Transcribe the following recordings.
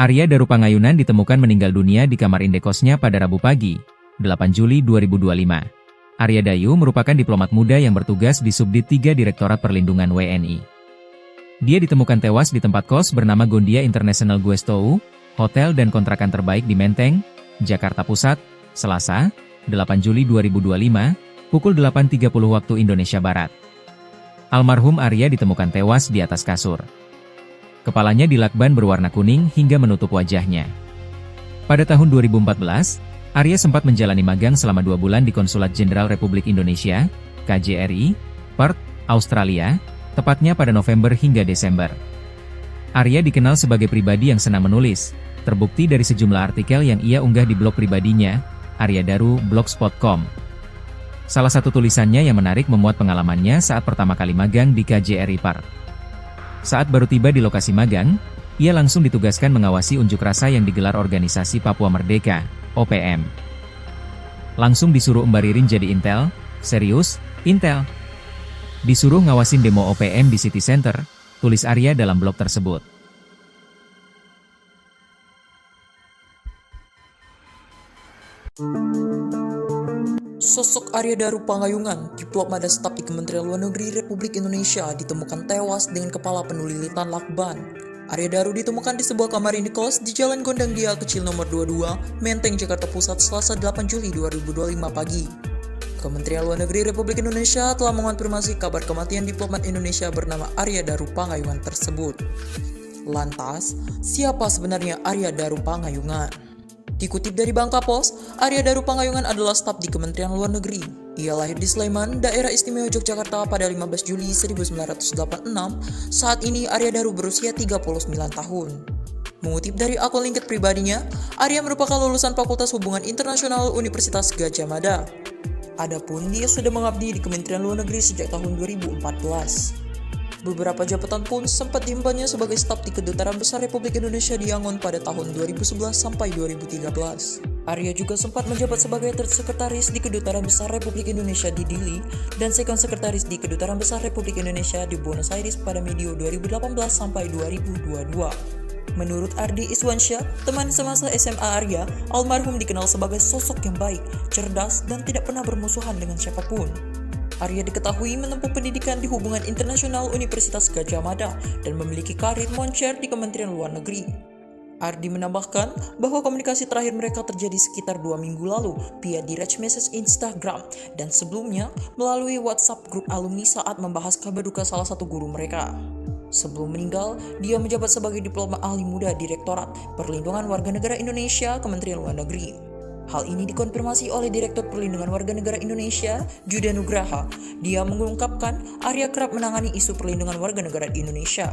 Arya Darupangayunan ditemukan meninggal dunia di kamar indekosnya pada Rabu pagi, 8 Juli 2025. Arya Dayu merupakan diplomat muda yang bertugas di Subdit 3 Direktorat Perlindungan WNI. Dia ditemukan tewas di tempat kos bernama Gondia International Guest Hotel dan kontrakan terbaik di Menteng, Jakarta Pusat, Selasa, 8 Juli 2025, pukul 8.30 waktu Indonesia Barat. Almarhum Arya ditemukan tewas di atas kasur. Kepalanya dilakban berwarna kuning hingga menutup wajahnya. Pada tahun 2014, Arya sempat menjalani magang selama 2 bulan di Konsulat Jenderal Republik Indonesia, KJRI, Perth, Australia, tepatnya pada November hingga Desember. Arya dikenal sebagai pribadi yang senang menulis, terbukti dari sejumlah artikel yang ia unggah di blog pribadinya, aryadaru.blogspot.com. Salah satu tulisannya yang menarik memuat pengalamannya saat pertama kali magang di KJRI Perth. Saat baru tiba di lokasi magang, ia langsung ditugaskan mengawasi unjuk rasa yang digelar organisasi Papua Merdeka, OPM. Langsung disuruh Mbak Ririn jadi intel, serius, intel. Disuruh ngawasin demo OPM di City Center, tulis Arya dalam blog tersebut. Sosok Arya Darupangayunan, diplomat dan staf di Kementerian Luar Negeri Republik Indonesia, ditemukan tewas dengan kepala penuh lilitan lakban. Arya Daru ditemukan di sebuah kamar indekos di Jalan Gondang Dia Kecil nomor 22, Menteng, Jakarta Pusat, Selasa 8 Juli 2025 pagi. Kementerian Luar Negeri Republik Indonesia telah mengonfirmasi kabar kematian diplomat Indonesia bernama Arya Darupangayunan tersebut. Lantas, siapa sebenarnya Arya Darupangayunan? Dikutip dari Bangka Pos, Arya Darupangayunan adalah staf di Kementerian Luar Negeri. Ia lahir di Sleman, Daerah Istimewa Yogyakarta pada 15 Juli 1986. Saat ini Arya Daru berusia 39 tahun. Mengutip dari akun LinkedIn pribadinya, Arya merupakan lulusan Fakultas Hubungan Internasional Universitas Gadjah Mada. Adapun dia sudah mengabdi di Kementerian Luar Negeri sejak tahun 2014. Beberapa jabatan pun sempat diembannya sebagai staf di Kedutaan Besar Republik Indonesia di Yangon pada tahun 2011 sampai 2013. Arya juga sempat menjabat sebagai Third Sekretaris di Kedutaan Besar Republik Indonesia di Dili dan Second Sekretaris di Kedutaan Besar Republik Indonesia di Buenos Aires pada medio 2018 sampai 2022. Menurut Ardi Iswansyah, teman semasa SMA Arya, almarhum dikenal sebagai sosok yang baik, cerdas, dan tidak pernah bermusuhan dengan siapapun. Arya diketahui menempuh pendidikan di Hubungan Internasional Universitas Gadjah Mada dan memiliki karir moncer di Kementerian Luar Negeri. Ardi menambahkan bahwa komunikasi terakhir mereka terjadi sekitar 2 minggu lalu via direct message Instagram dan sebelumnya melalui WhatsApp grup alumni saat membahas kabar duka salah satu guru mereka. Sebelum meninggal, dia menjabat sebagai diplomat ahli muda Direktorat Perlindungan Warga Negara Indonesia Kementerian Luar Negeri. Hal ini dikonfirmasi oleh Direktur Perlindungan Warga Negara Indonesia, Juda Nugraha. Dia mengungkapkan Arya kerap menangani isu perlindungan warga negara di Indonesia.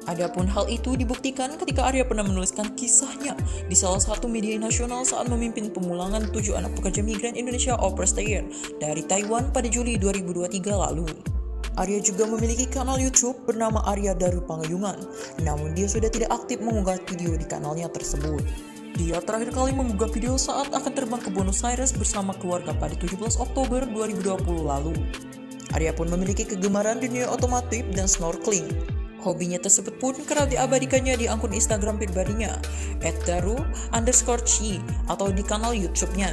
Adapun hal itu dibuktikan ketika Arya pernah menuliskan kisahnya di salah satu media nasional saat memimpin pemulangan 7 anak pekerja migran Indonesia au pair dari Taiwan pada Juli 2023 lalu. Arya juga memiliki kanal YouTube bernama Arya Darupangayunan, namun dia sudah tidak aktif mengunggah video di kanalnya tersebut. Dia terakhir kali mengunggah video saat akan terbang ke Buenos Aires bersama keluarga pada 17 Oktober 2020 lalu. Arya pun memiliki kegemaran dunia otomotif dan snorkeling. Hobinya tersebut pun kerap diabadikannya di akun Instagram pribadinya, @daru_chi atau di kanal YouTube-nya.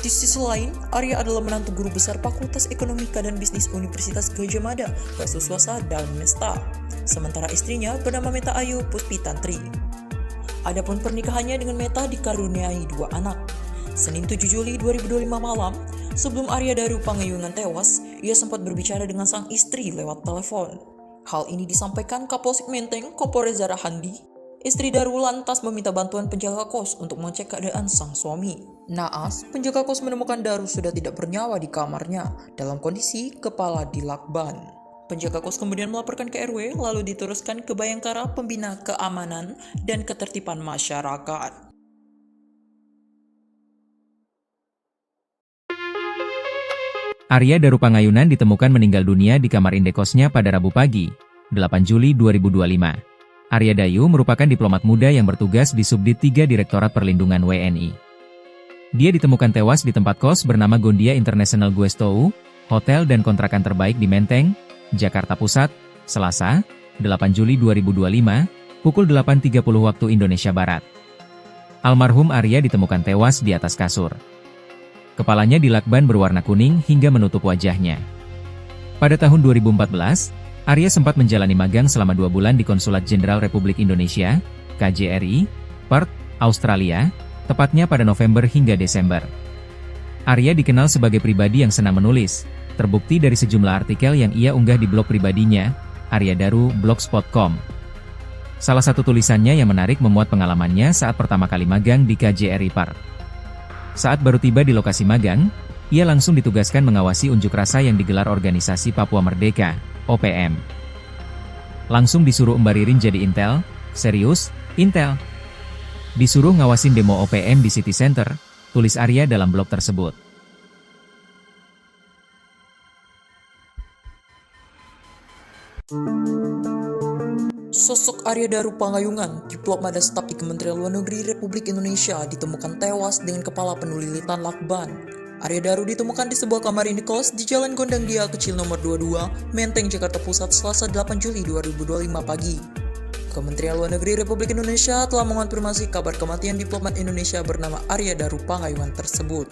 Di sisi lain, Arya adalah menantu guru besar Fakultas Ekonomika dan Bisnis Universitas Gadjah Mada, Pak Suswasa dan Mesta. Sementara istrinya bernama Meta Ayu Puspitantri. Adapun pernikahannya dengan Meta dikaruniai 2 anak. Senin 7 Juli 2025 malam, sebelum Arya Darupangayunan tewas, ia sempat berbicara dengan sang istri lewat telepon. Hal ini disampaikan Kapolsek Menteng, Kompol Reza Rahandi. Istri Daru lantas meminta bantuan penjaga kos untuk mengecek keadaan sang suami. Naas, penjaga kos menemukan Daru sudah tidak bernyawa di kamarnya dalam kondisi kepala dilakban. Penjaga kos kemudian melaporkan ke RW, lalu diteruskan ke Bayangkara Pembina Keamanan dan Ketertiban Masyarakat. Arya Darupangayunan ditemukan meninggal dunia di kamar indekosnya pada Rabu pagi, 8 Juli 2025. Arya Dayu merupakan diplomat muda yang bertugas di Subdit 3 Direktorat Perlindungan WNI. Dia ditemukan tewas di tempat kos bernama Gondia International Guest Hotel dan kontrakan terbaik di Menteng, Jakarta Pusat, Selasa, 8 Juli 2025, pukul 8.30 waktu Indonesia Barat. Almarhum Arya ditemukan tewas di atas kasur. Kepalanya dilakban berwarna kuning hingga menutup wajahnya. Pada tahun 2014, Arya sempat menjalani magang selama 2 bulan di Konsulat Jenderal Republik Indonesia, KJRI, Perth, Australia, tepatnya pada November hingga Desember. Arya dikenal sebagai pribadi yang senang menulis, terbukti dari sejumlah artikel yang ia unggah di blog pribadinya, aryadaru.blogspot.com. Salah satu tulisannya yang menarik memuat pengalamannya saat pertama kali magang di KJRI Perth. Saat baru tiba di lokasi magang, ia langsung ditugaskan mengawasi unjuk rasa yang digelar organisasi Papua Merdeka, OPM. Langsung disuruh embaririn jadi intel, serius, intel. Disuruh ngawasin demo OPM di City Center, tulis Arya dalam blog tersebut. Sosok Arya Daru Pangayungan, diploma dan staf di Kementerian Luar Negeri Republik Indonesia, ditemukan tewas dengan kepala penuh lilitan lakban. Arya Daru ditemukan di sebuah kamar indekos di Jalan Gondang Dia Kecil nomor 22, Menteng, Jakarta Pusat, Selasa 8 Juli 2025 pagi. Kementerian Luar Negeri Republik Indonesia telah mengonfirmasi kabar kematian diplomat Indonesia bernama Arya Daru Pangayungan tersebut.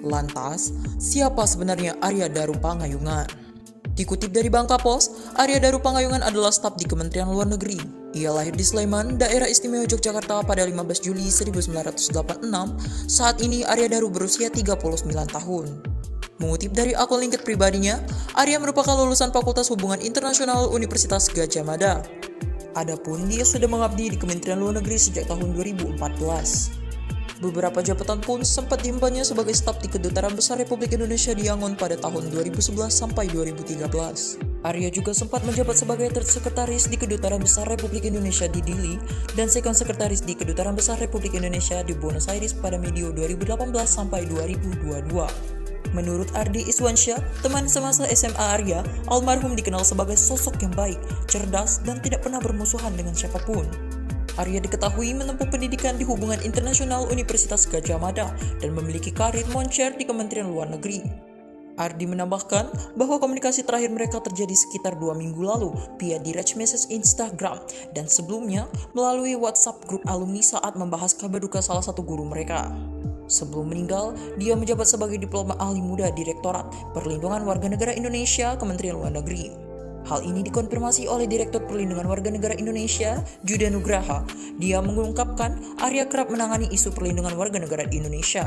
Lantas, siapa sebenarnya Arya Daru Pangayungan? Dikutip dari Bangka Pos, Arya Daru Pangayungan adalah staf di Kementerian Luar Negeri. Ia lahir di Sleman, Daerah Istimewa Yogyakarta pada 15 Juli 1986. Saat ini Arya Daru berusia 39 tahun. Mengutip dari akun LinkedIn pribadinya, Arya merupakan lulusan Fakultas Hubungan Internasional Universitas Gadjah Mada. Adapun dia sudah mengabdi di Kementerian Luar Negeri sejak tahun 2014. Beberapa jabatan pun sempat diembannya sebagai staf di Kedutaan Besar Republik Indonesia di Yangon pada tahun 2011 sampai 2013. Arya juga sempat menjabat sebagai Third Sekretaris di Kedutaan Besar Republik Indonesia di Dili dan Second Sekretaris di Kedutaan Besar Republik Indonesia di Buenos Aires pada medio 2018 sampai 2022. Menurut Ardi Iswansyah, teman semasa SMA Arya, almarhum dikenal sebagai sosok yang baik, cerdas, dan tidak pernah bermusuhan dengan siapapun. Arya diketahui menempuh pendidikan di Hubungan Internasional Universitas Gadjah Mada dan memiliki karir moncer di Kementerian Luar Negeri. Ardi menambahkan bahwa komunikasi terakhir mereka terjadi sekitar 2 minggu lalu via direct message Instagram dan sebelumnya melalui WhatsApp grup alumni saat membahas kabar duka salah satu guru mereka. Sebelum meninggal, dia menjabat sebagai diploma ahli muda Direktorat Perlindungan Warga Negara Indonesia Kementerian Luar Negeri. Hal ini dikonfirmasi oleh Direktur Perlindungan Warga Negara Indonesia, Judah Nugraha. Dia mengungkapkan Arya kerap menangani isu perlindungan warga negara di Indonesia.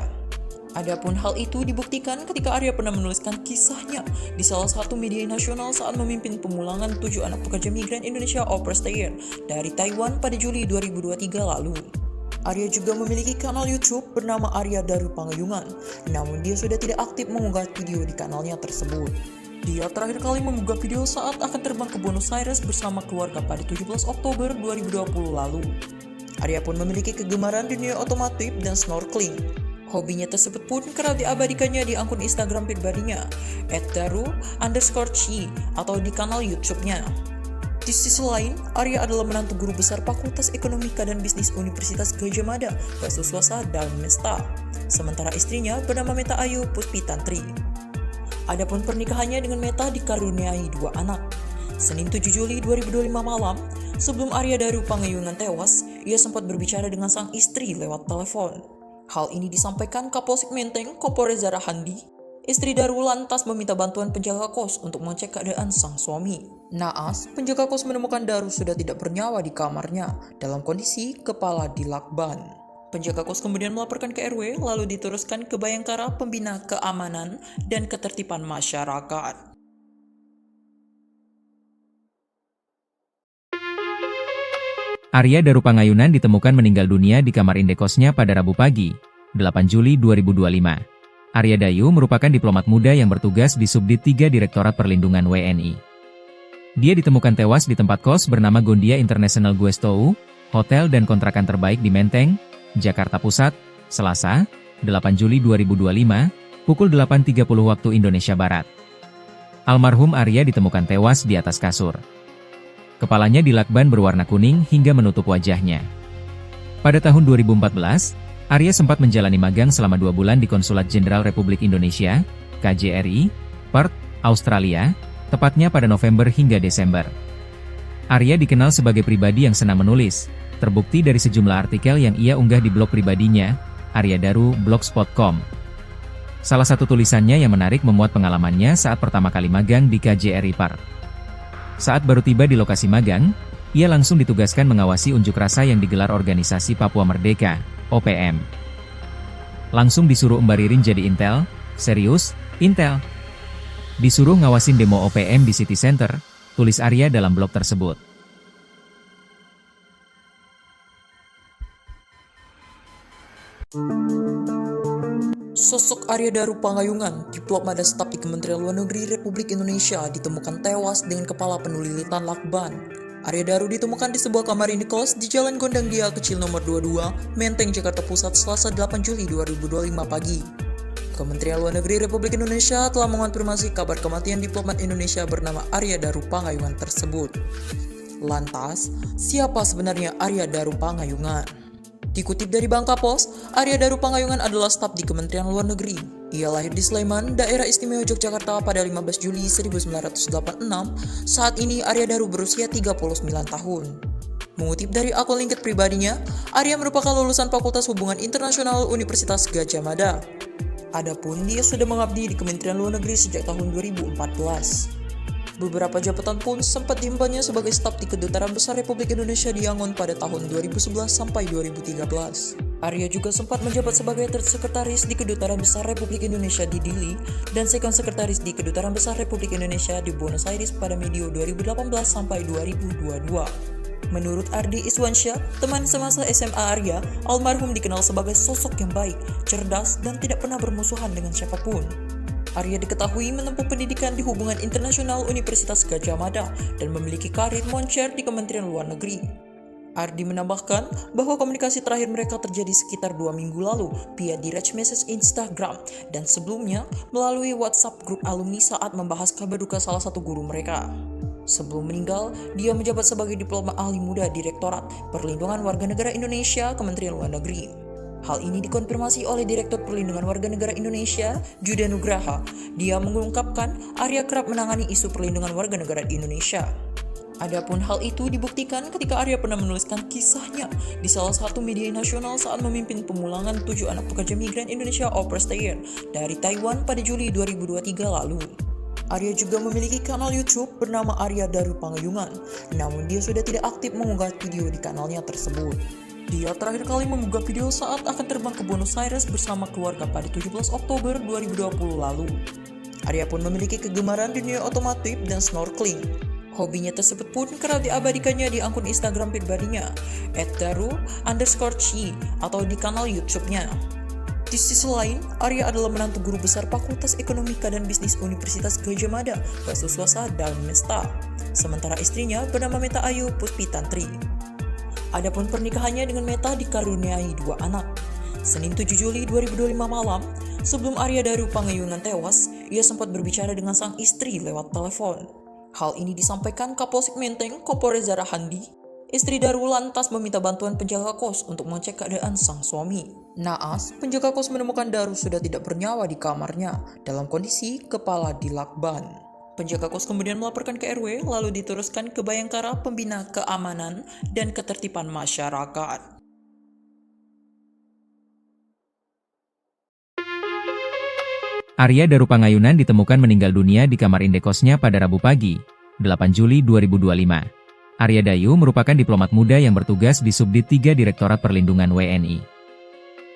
Adapun hal itu dibuktikan ketika Arya pernah menuliskan kisahnya di salah satu media nasional saat memimpin pemulangan 7 anak pekerja migran Indonesia overstayer dari Taiwan pada Juli 2023 lalu. Arya juga memiliki kanal YouTube bernama Arya Daru Pangayungan, namun dia sudah tidak aktif mengunggah video di kanalnya tersebut. Dia terakhir kali mengunggah video saat akan terbang ke Buenos Aires bersama keluarga pada 17 Oktober 2020 lalu. Arya pun memiliki kegemaran dunia otomotif dan snorkeling. Hobinya tersebut pun kerap diabadikannya di akun Instagram pribadinya, @daru_chi atau di kanal YouTube-nya. Di sisi lain, Arya adalah menantu guru besar Fakultas Ekonomika dan Bisnis Universitas Gadjah Mada, Basuswasa Darmesta. Sementara istrinya bernama Meta Ayu Puspi Tantri. Adapun pernikahannya dengan Meta dikaruniai 2 anak. Senin 7 Juli 2025 malam, sebelum Arya Daru Pangayungan tewas, ia sempat berbicara dengan sang istri lewat telepon. Hal ini disampaikan Kapolsek Menteng, Kompol Reza Rahandi. Istri Daru lantas meminta bantuan penjaga kos untuk mengecek keadaan sang suami. Naas, penjaga kos menemukan Daru sudah tidak bernyawa di kamarnya dalam kondisi kepala dilakban. Penjaga kos kemudian melaporkan ke RW lalu diteruskan ke Bayangkara Pembina Keamanan dan Ketertiban Masyarakat. Arya Daru Pangayungan ditemukan meninggal dunia di kamar indekosnya pada Rabu pagi, 8 Juli 2025. Arya Dayu merupakan diplomat muda yang bertugas di Subdit 3 Direktorat Perlindungan WNI. Dia ditemukan tewas di tempat kos bernama Gondia International Guestou, hotel dan kontrakan terbaik di Menteng, Jakarta Pusat, Selasa, 8 Juli 2025, pukul 8.30 waktu Indonesia Barat. Almarhum Arya ditemukan tewas di atas kasur. Kepalanya dilakban berwarna kuning hingga menutup wajahnya. Pada tahun 2014, Arya sempat menjalani magang selama 2 bulan di Konsulat Jenderal Republik Indonesia, KJRI, Perth, Australia, tepatnya pada November hingga Desember. Arya dikenal sebagai pribadi yang senang menulis, terbukti dari sejumlah artikel yang ia unggah di blog pribadinya, aryadaru.blogspot.com. Salah satu tulisannya yang menarik memuat pengalamannya saat pertama kali magang di KJRI Park. Saat baru tiba di lokasi magang, ia langsung ditugaskan mengawasi unjuk rasa yang digelar organisasi Papua Merdeka, OPM. Langsung disuruh Mbak Ririn jadi intel, serius, intel. Disuruh ngawasin demo OPM di City Center, tulis Arya dalam blog tersebut. Sosok Aryadaru Pangayungan, diplomat dan staf di Kementerian Luar Negeri Republik Indonesia ditemukan tewas dengan kepala penuh lilitan lakban. Aryadaru ditemukan di sebuah kamar indekos di Jalan Gondang Dia Kecil nomor 22, Menteng, Jakarta Pusat, Selasa 8 Juli 2025 pagi. Kementerian Luar Negeri Republik Indonesia telah mengonfirmasi kabar kematian diplomat Indonesia bernama Aryadaru Pangayungan tersebut. Lantas, siapa sebenarnya Aryadaru Pangayungan? Dikutip dari Bangka Pos, Aryadaru Pangayungan adalah staf di Kementerian Luar Negeri. Ia lahir di Sleman, Daerah Istimewa Yogyakarta pada 15 Juli 1986. Saat ini Aryadaru berusia 39 tahun. Mengutip dari akun LinkedIn pribadinya, Arya merupakan lulusan Fakultas Hubungan Internasional Universitas Gadjah Mada. Adapun dia sudah mengabdi di Kementerian Luar Negeri sejak tahun 2014. Beberapa jabatan pun sempat diembannya sebagai staf di Kedutaan Besar Republik Indonesia di Yangon pada tahun 2011 sampai 2013. Arya juga sempat menjabat sebagai Third Sekretaris di Kedutaan Besar Republik Indonesia di Dili dan Second Sekretaris di Kedutaan Besar Republik Indonesia di Buenos Aires pada medio 2018 sampai 2022. Menurut Ardi Iswansyah, teman semasa SMA Arya, almarhum dikenal sebagai sosok yang baik, cerdas, dan tidak pernah bermusuhan dengan siapapun. Arya diketahui menempuh pendidikan di Hubungan Internasional Universitas Gadjah Mada dan memiliki karir moncer di Kementerian Luar Negeri. Ardi menambahkan bahwa komunikasi terakhir mereka terjadi sekitar 2 minggu lalu via direct message Instagram dan sebelumnya melalui WhatsApp grup alumni saat membahas kabar duka salah satu guru mereka. Sebelum meninggal, dia menjabat sebagai diplomat ahli muda Direktorat Perlindungan Warga Negara Indonesia Kementerian Luar Negeri. Hal ini dikonfirmasi oleh Direktur Perlindungan Warga Negara Indonesia, Juda Nugraha. Dia mengungkapkan Arya kerap menangani isu perlindungan warga negara di Indonesia. Adapun hal itu dibuktikan ketika Arya pernah menuliskan kisahnya di salah satu media nasional saat memimpin pemulangan 7 anak pekerja migran Indonesia au pair dari Taiwan pada Juli 2023 lalu. Arya juga memiliki kanal YouTube bernama Aryadaru Pangayungan, namun dia sudah tidak aktif mengunggah video di kanalnya tersebut. Dia terakhir kali mengunggah video saat akan terbang ke Buenos Aires bersama keluarga pada 17 Oktober 2020 lalu. Arya pun memiliki kegemaran dunia otomotif dan snorkeling. Hobinya tersebut pun kerap diabadikannya di akun Instagram pribadinya, @daru_chi atau di kanal YouTube-nya. Di sisi lain, Arya adalah menantu guru besar Fakultas Ekonomika dan Bisnis Universitas Gadjah Mada, Basuswasa dan Mesta. Sementara istrinya bernama Meta Ayu Puspitantri. Adapun pernikahannya dengan Meta dikaruniai 2 anak. Senin 7 Juli 2025 malam, sebelum Aryadaru Pangayungan tewas, ia sempat berbicara dengan sang istri lewat telepon. Hal ini disampaikan Kapolsek Menteng, Kompol Reza Rahandi. Istri Daru lantas meminta bantuan penjaga kos untuk mengecek keadaan sang suami. Naas, penjaga kos menemukan Daru sudah tidak bernyawa di kamarnya dalam kondisi kepala dilakban. Penjaga kos kemudian melaporkan ke RW lalu diteruskan ke Bayangkara Pembina Keamanan dan Ketertiban Masyarakat. Aryadaru Pangayungan ditemukan meninggal dunia di kamar indekosnya pada Rabu pagi, 8 Juli 2025. Aryadaru merupakan diplomat muda yang bertugas di Subdit 3 Direktorat Perlindungan WNI.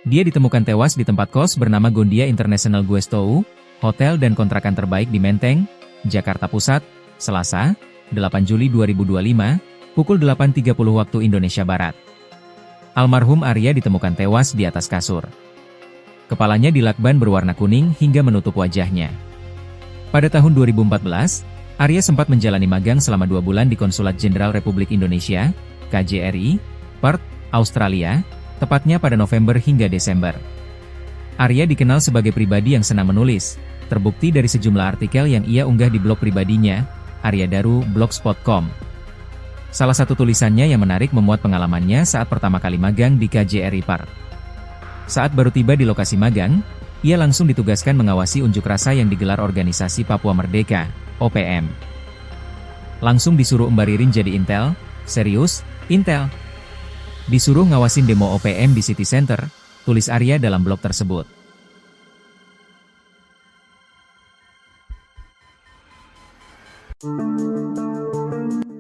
Dia ditemukan tewas di tempat kos bernama Gondia International Guestou, hotel dan kontrakan terbaik di Menteng, Jakarta Pusat, Selasa, 8 Juli 2025, pukul 8.30 waktu Indonesia Barat. Almarhum Arya ditemukan tewas di atas kasur. Kepalanya dilakban berwarna kuning hingga menutup wajahnya. Pada tahun 2014, Arya sempat menjalani magang selama 2 bulan di Konsulat Jenderal Republik Indonesia, KJRI, Perth, Australia, tepatnya pada November hingga Desember. Arya dikenal sebagai pribadi yang senang menulis, terbukti dari sejumlah artikel yang ia unggah di blog pribadinya, aryadaru.blogspot.com. Salah satu tulisannya yang menarik memuat pengalamannya saat pertama kali magang di KJRI Park. Saat baru tiba di lokasi magang, ia langsung ditugaskan mengawasi unjuk rasa yang digelar organisasi Papua Merdeka, OPM. Langsung disuruh Mbak Ririn jadi Intel? Serius? Intel? Disuruh ngawasin demo OPM di City Center, tulis Arya dalam blog tersebut.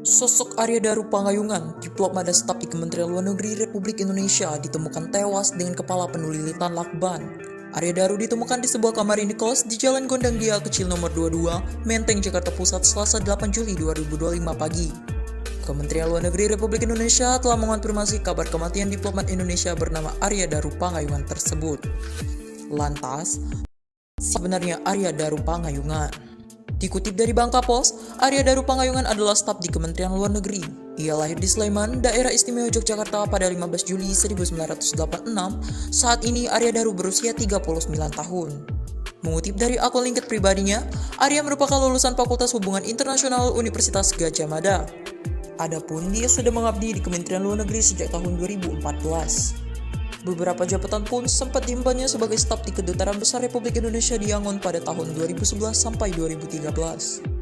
Sosok Arya Daru Pangayungan, diploma dan staf di Kementerian Luar Negeri Republik Indonesia, ditemukan tewas dengan kepala penuh lilitan lakban. Arya Daru ditemukan di sebuah kamar indekos di Jalan Gondang Dia Kecil nomor 22, Menteng, Jakarta Pusat, Selasa 8 Juli 2025 pagi. Kementerian Luar Negeri Republik Indonesia telah mengonfirmasi kabar kematian diplomat Indonesia bernama Arya Daru Pangayungan tersebut. Lantas, sebenarnya Arya Daru Pangayungan? Dikutip dari Bangka Pos, Arya Daru Pangayungan adalah staf di Kementerian Luar Negeri. Ia lahir di Sleman, Daerah Istimewa Yogyakarta pada 15 Juli 1986. Saat ini Arya Daru berusia 39 tahun. Mengutip dari akun LinkedIn pribadinya, Arya merupakan lulusan Fakultas Hubungan Internasional Universitas Gadjah Mada. Adapun dia sudah mengabdi di Kementerian Luar Negeri sejak tahun 2014. Beberapa jabatan pun sempat diembannya sebagai staf di Kedutaan Besar Republik Indonesia di Yangon pada tahun 2011 sampai 2013.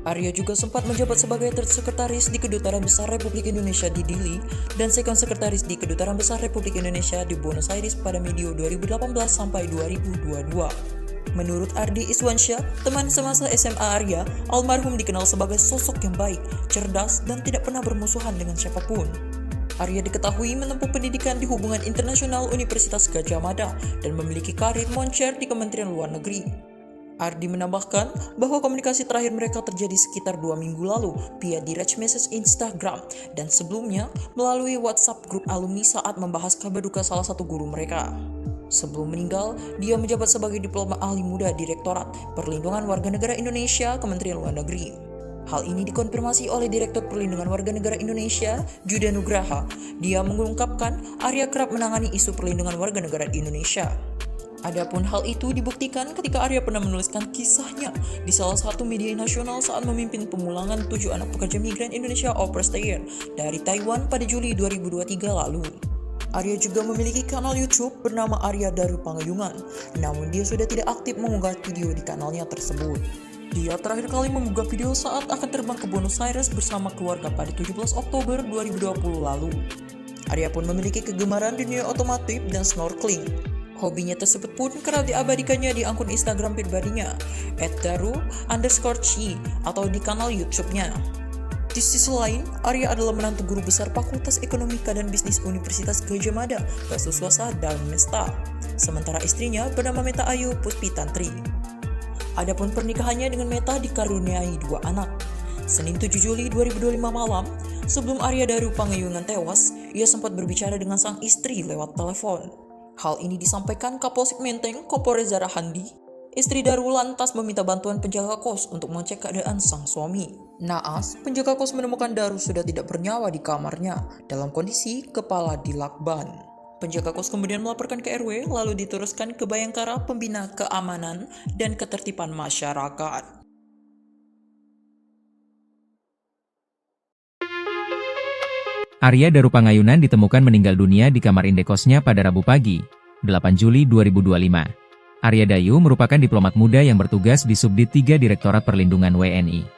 Arya juga sempat menjabat sebagai Third Sekretaris di Kedutaan Besar Republik Indonesia di Dili dan Second Sekretaris di Kedutaan Besar Republik Indonesia di Buenos Aires pada medio 2018 sampai 2022. Menurut Ardi Iswansyah, teman semasa SMA Arya, almarhum dikenal sebagai sosok yang baik, cerdas, dan tidak pernah bermusuhan dengan siapapun. Arya diketahui menempuh pendidikan di Hubungan Internasional Universitas Gadjah Mada dan memiliki karir moncer di Kementerian Luar Negeri. Ardi menambahkan bahwa komunikasi terakhir mereka terjadi sekitar 2 minggu lalu via direct message Instagram dan sebelumnya melalui WhatsApp grup alumni saat membahas kabar duka salah satu guru mereka. Sebelum meninggal, dia menjabat sebagai diploma ahli muda Direktorat Perlindungan Warga Negara Indonesia Kementerian Luar Negeri. Hal ini dikonfirmasi oleh Direktur Perlindungan Warga Negara Indonesia, Juda Nugraha. Dia mengungkapkan Arya kerap menangani isu perlindungan warga negara di Indonesia. Adapun hal itu dibuktikan ketika Arya pernah menuliskan kisahnya di salah satu media nasional saat memimpin pemulangan 7 anak pekerja migran Indonesia au pair dari Taiwan pada Juli 2023 lalu. Arya juga memiliki kanal YouTube bernama Arya Daru Pangayungan, namun dia sudah tidak aktif mengunggah video di kanalnya tersebut. Dia terakhir kali mengunggah video saat akan terbang ke Buenos Aires bersama keluarga pada 17 Oktober 2020 lalu. Arya pun memiliki kegemaran dunia otomotif dan snorkeling. Hobinya tersebut pun kerap diabadikannya di akun Instagram pribadinya, @daru_chi atau di kanal YouTube-nya. Di sisi lain, Arya adalah menantu guru besar Fakultas Ekonomika dan Bisnis Universitas Gadjah Mada, Basuswasa Darmesta. Sementara istrinya bernama Meta Ayu Puspitantri. Adapun pernikahannya dengan Meta dikaruniai 2 anak. Senin 7 Juli 2025 malam, sebelum Arya Daru Pangayungan tewas, ia sempat berbicara dengan sang istri lewat telepon. Hal ini disampaikan Kapolsek Menteng, Kompol Reza Rahandi. Istri Daru lantas meminta bantuan penjaga kos untuk mengecek keadaan sang suami. Naas, penjaga kos menemukan Daru sudah tidak bernyawa di kamarnya dalam kondisi kepala dilakban. Penjaga kos kemudian melaporkan ke RW, lalu diteruskan ke Bayangkara Pembina Keamanan dan Ketertiban Masyarakat. Arya Daru Pangayungan ditemukan meninggal dunia di kamar indekosnya pada Rabu pagi, 8 Juli 2025. Arya Dayu merupakan diplomat muda yang bertugas di Subdit 3 Direktorat Perlindungan WNI.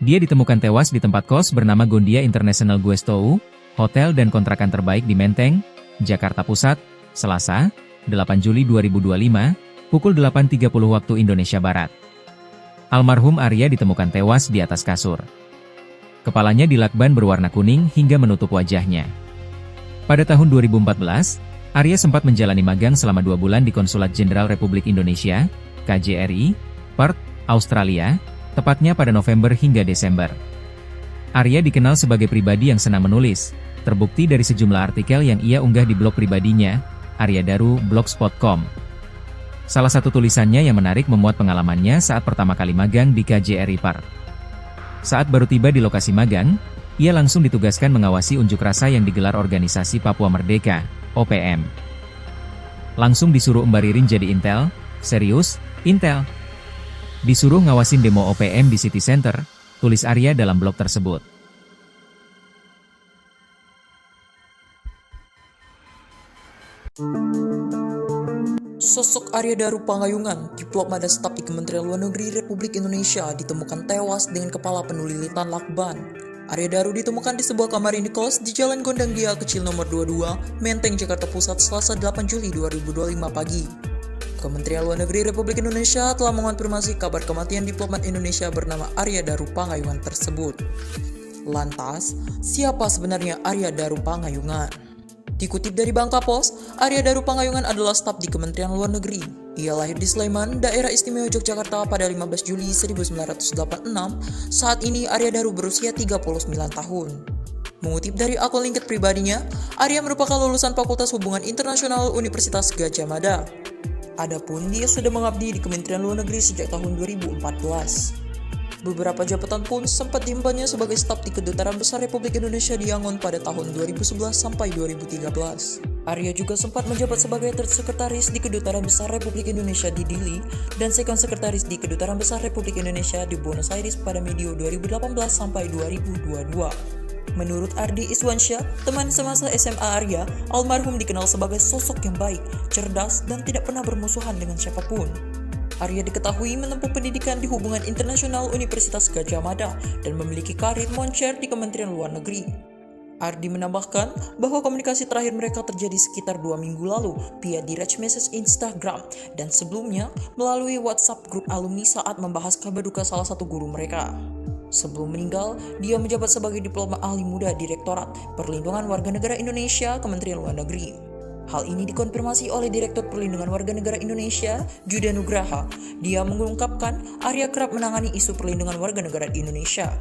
Dia ditemukan tewas di tempat kos bernama Gondia International Guestou, hotel dan kontrakan terbaik di Menteng, Jakarta Pusat, Selasa, 8 Juli 2025, pukul 8.30 waktu Indonesia Barat. Almarhum Arya ditemukan tewas di atas kasur. Kepalanya dilakban berwarna kuning hingga menutup wajahnya. Pada tahun 2014, Arya sempat menjalani magang selama 2 bulan di Konsulat Jenderal Republik Indonesia, KJRI, Perth, Australia, tepatnya pada November hingga Desember. Arya dikenal sebagai pribadi yang senang menulis, terbukti dari sejumlah artikel yang ia unggah di blog pribadinya, aryadaru.blogspot.com. Salah satu tulisannya yang menarik memuat pengalamannya saat pertama kali magang di KJRI Perth. Saat baru tiba di lokasi magang, ia langsung ditugaskan mengawasi unjuk rasa yang digelar organisasi Papua Merdeka, OPM. Langsung disuruh Mbak Ririn jadi Intel? Serius? Intel? Disuruh ngawasin demo OPM di City Center, tulis Arya dalam blog tersebut. Sosok Arya Daru Pangayungan, diplomat dan staf di Kementerian Luar Negeri Republik Indonesia ditemukan tewas dengan kepala penuh lilitan lakban. Arya Daru ditemukan di sebuah kamar indekos di Jalan Gondang Dia Kecil nomor 22, Menteng, Jakarta Pusat, Selasa 8 Juli 2025 pagi. Kementerian Luar Negeri Republik Indonesia telah mengonfirmasi kabar kematian diplomat Indonesia bernama Arya Daru Pangayungan tersebut. Lantas, siapa sebenarnya Arya Daru Pangayungan? Dikutip dari Bangka Pos, Arya Daru Pangayungan adalah staf di Kementerian Luar Negeri. Ia lahir di Sleman, Daerah Istimewa Yogyakarta pada 15 Juli 1986. Saat ini Arya Daru berusia 39 tahun. Mengutip dari akun LinkedIn pribadinya, Arya merupakan lulusan Fakultas Hubungan Internasional Universitas Gadjah Mada. Adapun dia sudah mengabdi di Kementerian Luar Negeri sejak tahun 2014. Beberapa jabatan pun sempat diembannya sebagai staf di Kedutaan Besar Republik Indonesia di Yangon pada tahun 2011 sampai 2013. Arya juga sempat menjabat sebagai Third Sekretaris di Kedutaan Besar Republik Indonesia di Dili dan Second Sekretaris di Kedutaan Besar Republik Indonesia di Buenos Aires pada medio 2018 sampai 2022. Menurut Ardi Iswansyah, teman semasa SMA Arya, almarhum dikenal sebagai sosok yang baik, cerdas, dan tidak pernah bermusuhan dengan siapapun. Arya diketahui menempuh pendidikan di Hubungan Internasional Universitas Gadjah Mada dan memiliki karir moncer di Kementerian Luar Negeri. Ardi menambahkan bahwa komunikasi terakhir mereka terjadi sekitar 2 minggu lalu via direct message Instagram dan sebelumnya melalui WhatsApp grup alumni saat membahas kabar duka salah satu guru mereka. Sebelum meninggal, dia menjabat sebagai diplomat ahli muda Direktorat Perlindungan Warga Negara Indonesia Kementerian Luar Negeri. Hal ini dikonfirmasi oleh Direktur Perlindungan Warga Negara Indonesia, Juda Nugraha. Dia mengungkapkan Arya kerap menangani isu perlindungan warga negara di Indonesia.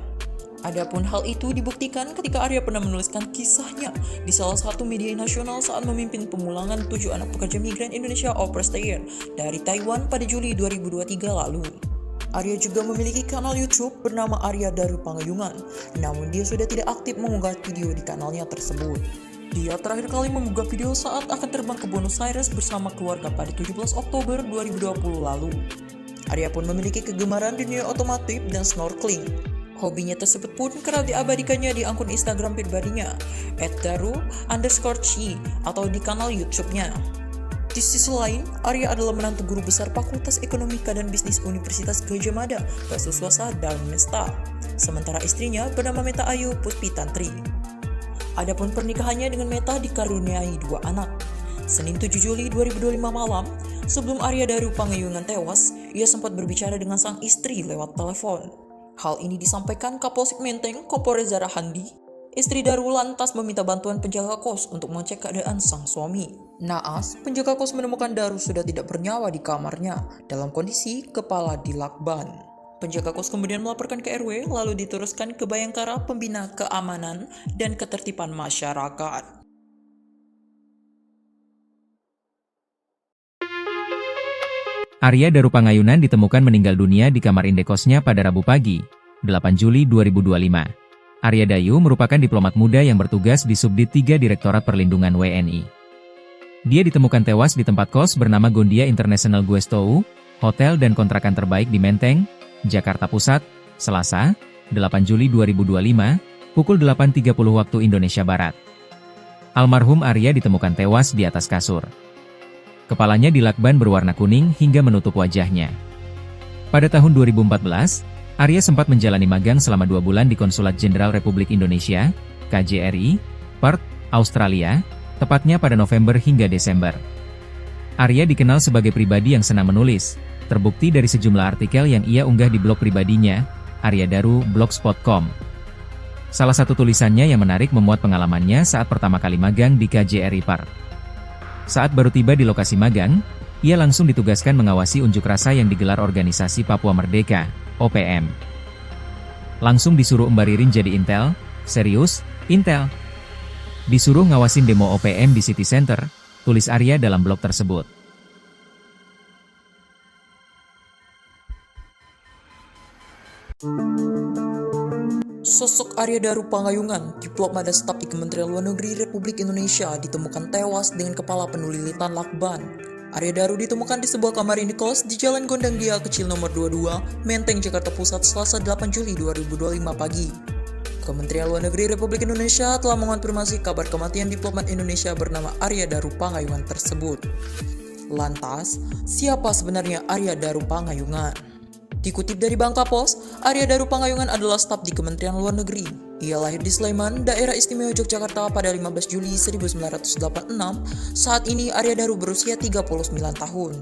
Adapun hal itu dibuktikan ketika Arya pernah menuliskan kisahnya di salah satu media nasional saat memimpin pemulangan 7 anak pekerja migran Indonesia overstay dari Taiwan pada Juli 2023 lalu. Arya juga memiliki kanal YouTube bernama Arya Daru Pangayungan, namun dia sudah tidak aktif mengunggah video di kanalnya tersebut. Dia terakhir kali mengunggah video saat akan terbang ke Buenos Aires bersama keluarga pada 17 Oktober 2020 lalu. Arya pun memiliki kegemaran dunia otomotif dan snorkeling. Hobinya tersebut pun kerap diabadikannya di akun Instagram pribadinya, @daru_chi atau di kanal YouTube-nya. Di sisi lain, Arya adalah menantu guru besar Fakultas Ekonomika dan Bisnis Universitas Gadjah Mada, Basuswasa Darmesta. Sementara istrinya bernama Meta Ayu Puspitantri. Adapun pernikahannya dengan Meta dikaruniai 2 anak. Senin 7 Juli 2025 malam, sebelum Arya Daru Pangayungan tewas, ia sempat berbicara dengan sang istri lewat telepon. Hal ini disampaikan Kapolsek Menteng, Kompol Reza Rahandi. Istri Daru lantas meminta bantuan penjaga kos untuk mengecek keadaan sang suami. Naas, penjaga kos menemukan Daru sudah tidak bernyawa di kamarnya dalam kondisi kepala dilakban. Penjaga kos kemudian melaporkan ke RW, lalu diteruskan ke Bayangkara Pembina Keamanan dan Ketertiban Masyarakat. Arya Daru Pangayungan ditemukan meninggal dunia di kamar indekosnya pada Rabu pagi, 8 Juli 2025. Arya Dayu merupakan diplomat muda yang bertugas di Subdit 3 Direktorat Perlindungan WNI. Dia ditemukan tewas di tempat kos bernama Gondia International Guestou, hotel dan kontrakan terbaik di Menteng, Jakarta Pusat, Selasa, 8 Juli 2025, pukul 8.30 waktu Indonesia Barat. Almarhum Arya ditemukan tewas di atas kasur. Kepalanya dilakban berwarna kuning hingga menutup wajahnya. Pada tahun 2014, Arya sempat menjalani magang selama 2 bulan di Konsulat Jenderal Republik Indonesia, KJRI, Perth, Australia, tepatnya pada November hingga Desember. Arya dikenal sebagai pribadi yang senang menulis, terbukti dari sejumlah artikel yang ia unggah di blog pribadinya, aryadaru.blogspot.com. Salah satu tulisannya yang menarik memuat pengalamannya saat pertama kali magang di KJRI Perth. Saat baru tiba di lokasi magang, ia langsung ditugaskan mengawasi unjuk rasa yang digelar Organisasi Papua Merdeka, OPM. Langsung disuruh embaririn jadi intel, serius, intel. Disuruh ngawasin demo OPM di City Center, tulis Arya dalam blog tersebut. Sosok Arya Daru Pangayungan, diplomat dan staf di Kementerian Luar Negeri Republik Indonesia ditemukan tewas dengan kepala penuh lilitan lakban. Arya Daru ditemukan di sebuah kamar indekos di Jalan Gondang Dia Kecil nomor 22, Menteng, Jakarta Pusat, Selasa 8 Juli 2025 pagi. Kementerian Luar Negeri Republik Indonesia telah mengonfirmasi kabar kematian diplomat Indonesia bernama Arya Daru Pangayungan tersebut. Lantas, siapa sebenarnya Arya Daru Pangayungan? Dikutip dari Bangka Pos, Arya Daru Pangayungan adalah staf di Kementerian Luar Negeri. Ia lahir di Sleman, Daerah Istimewa Yogyakarta pada 15 Juli 1986. Saat ini Arya Daru berusia 39 tahun.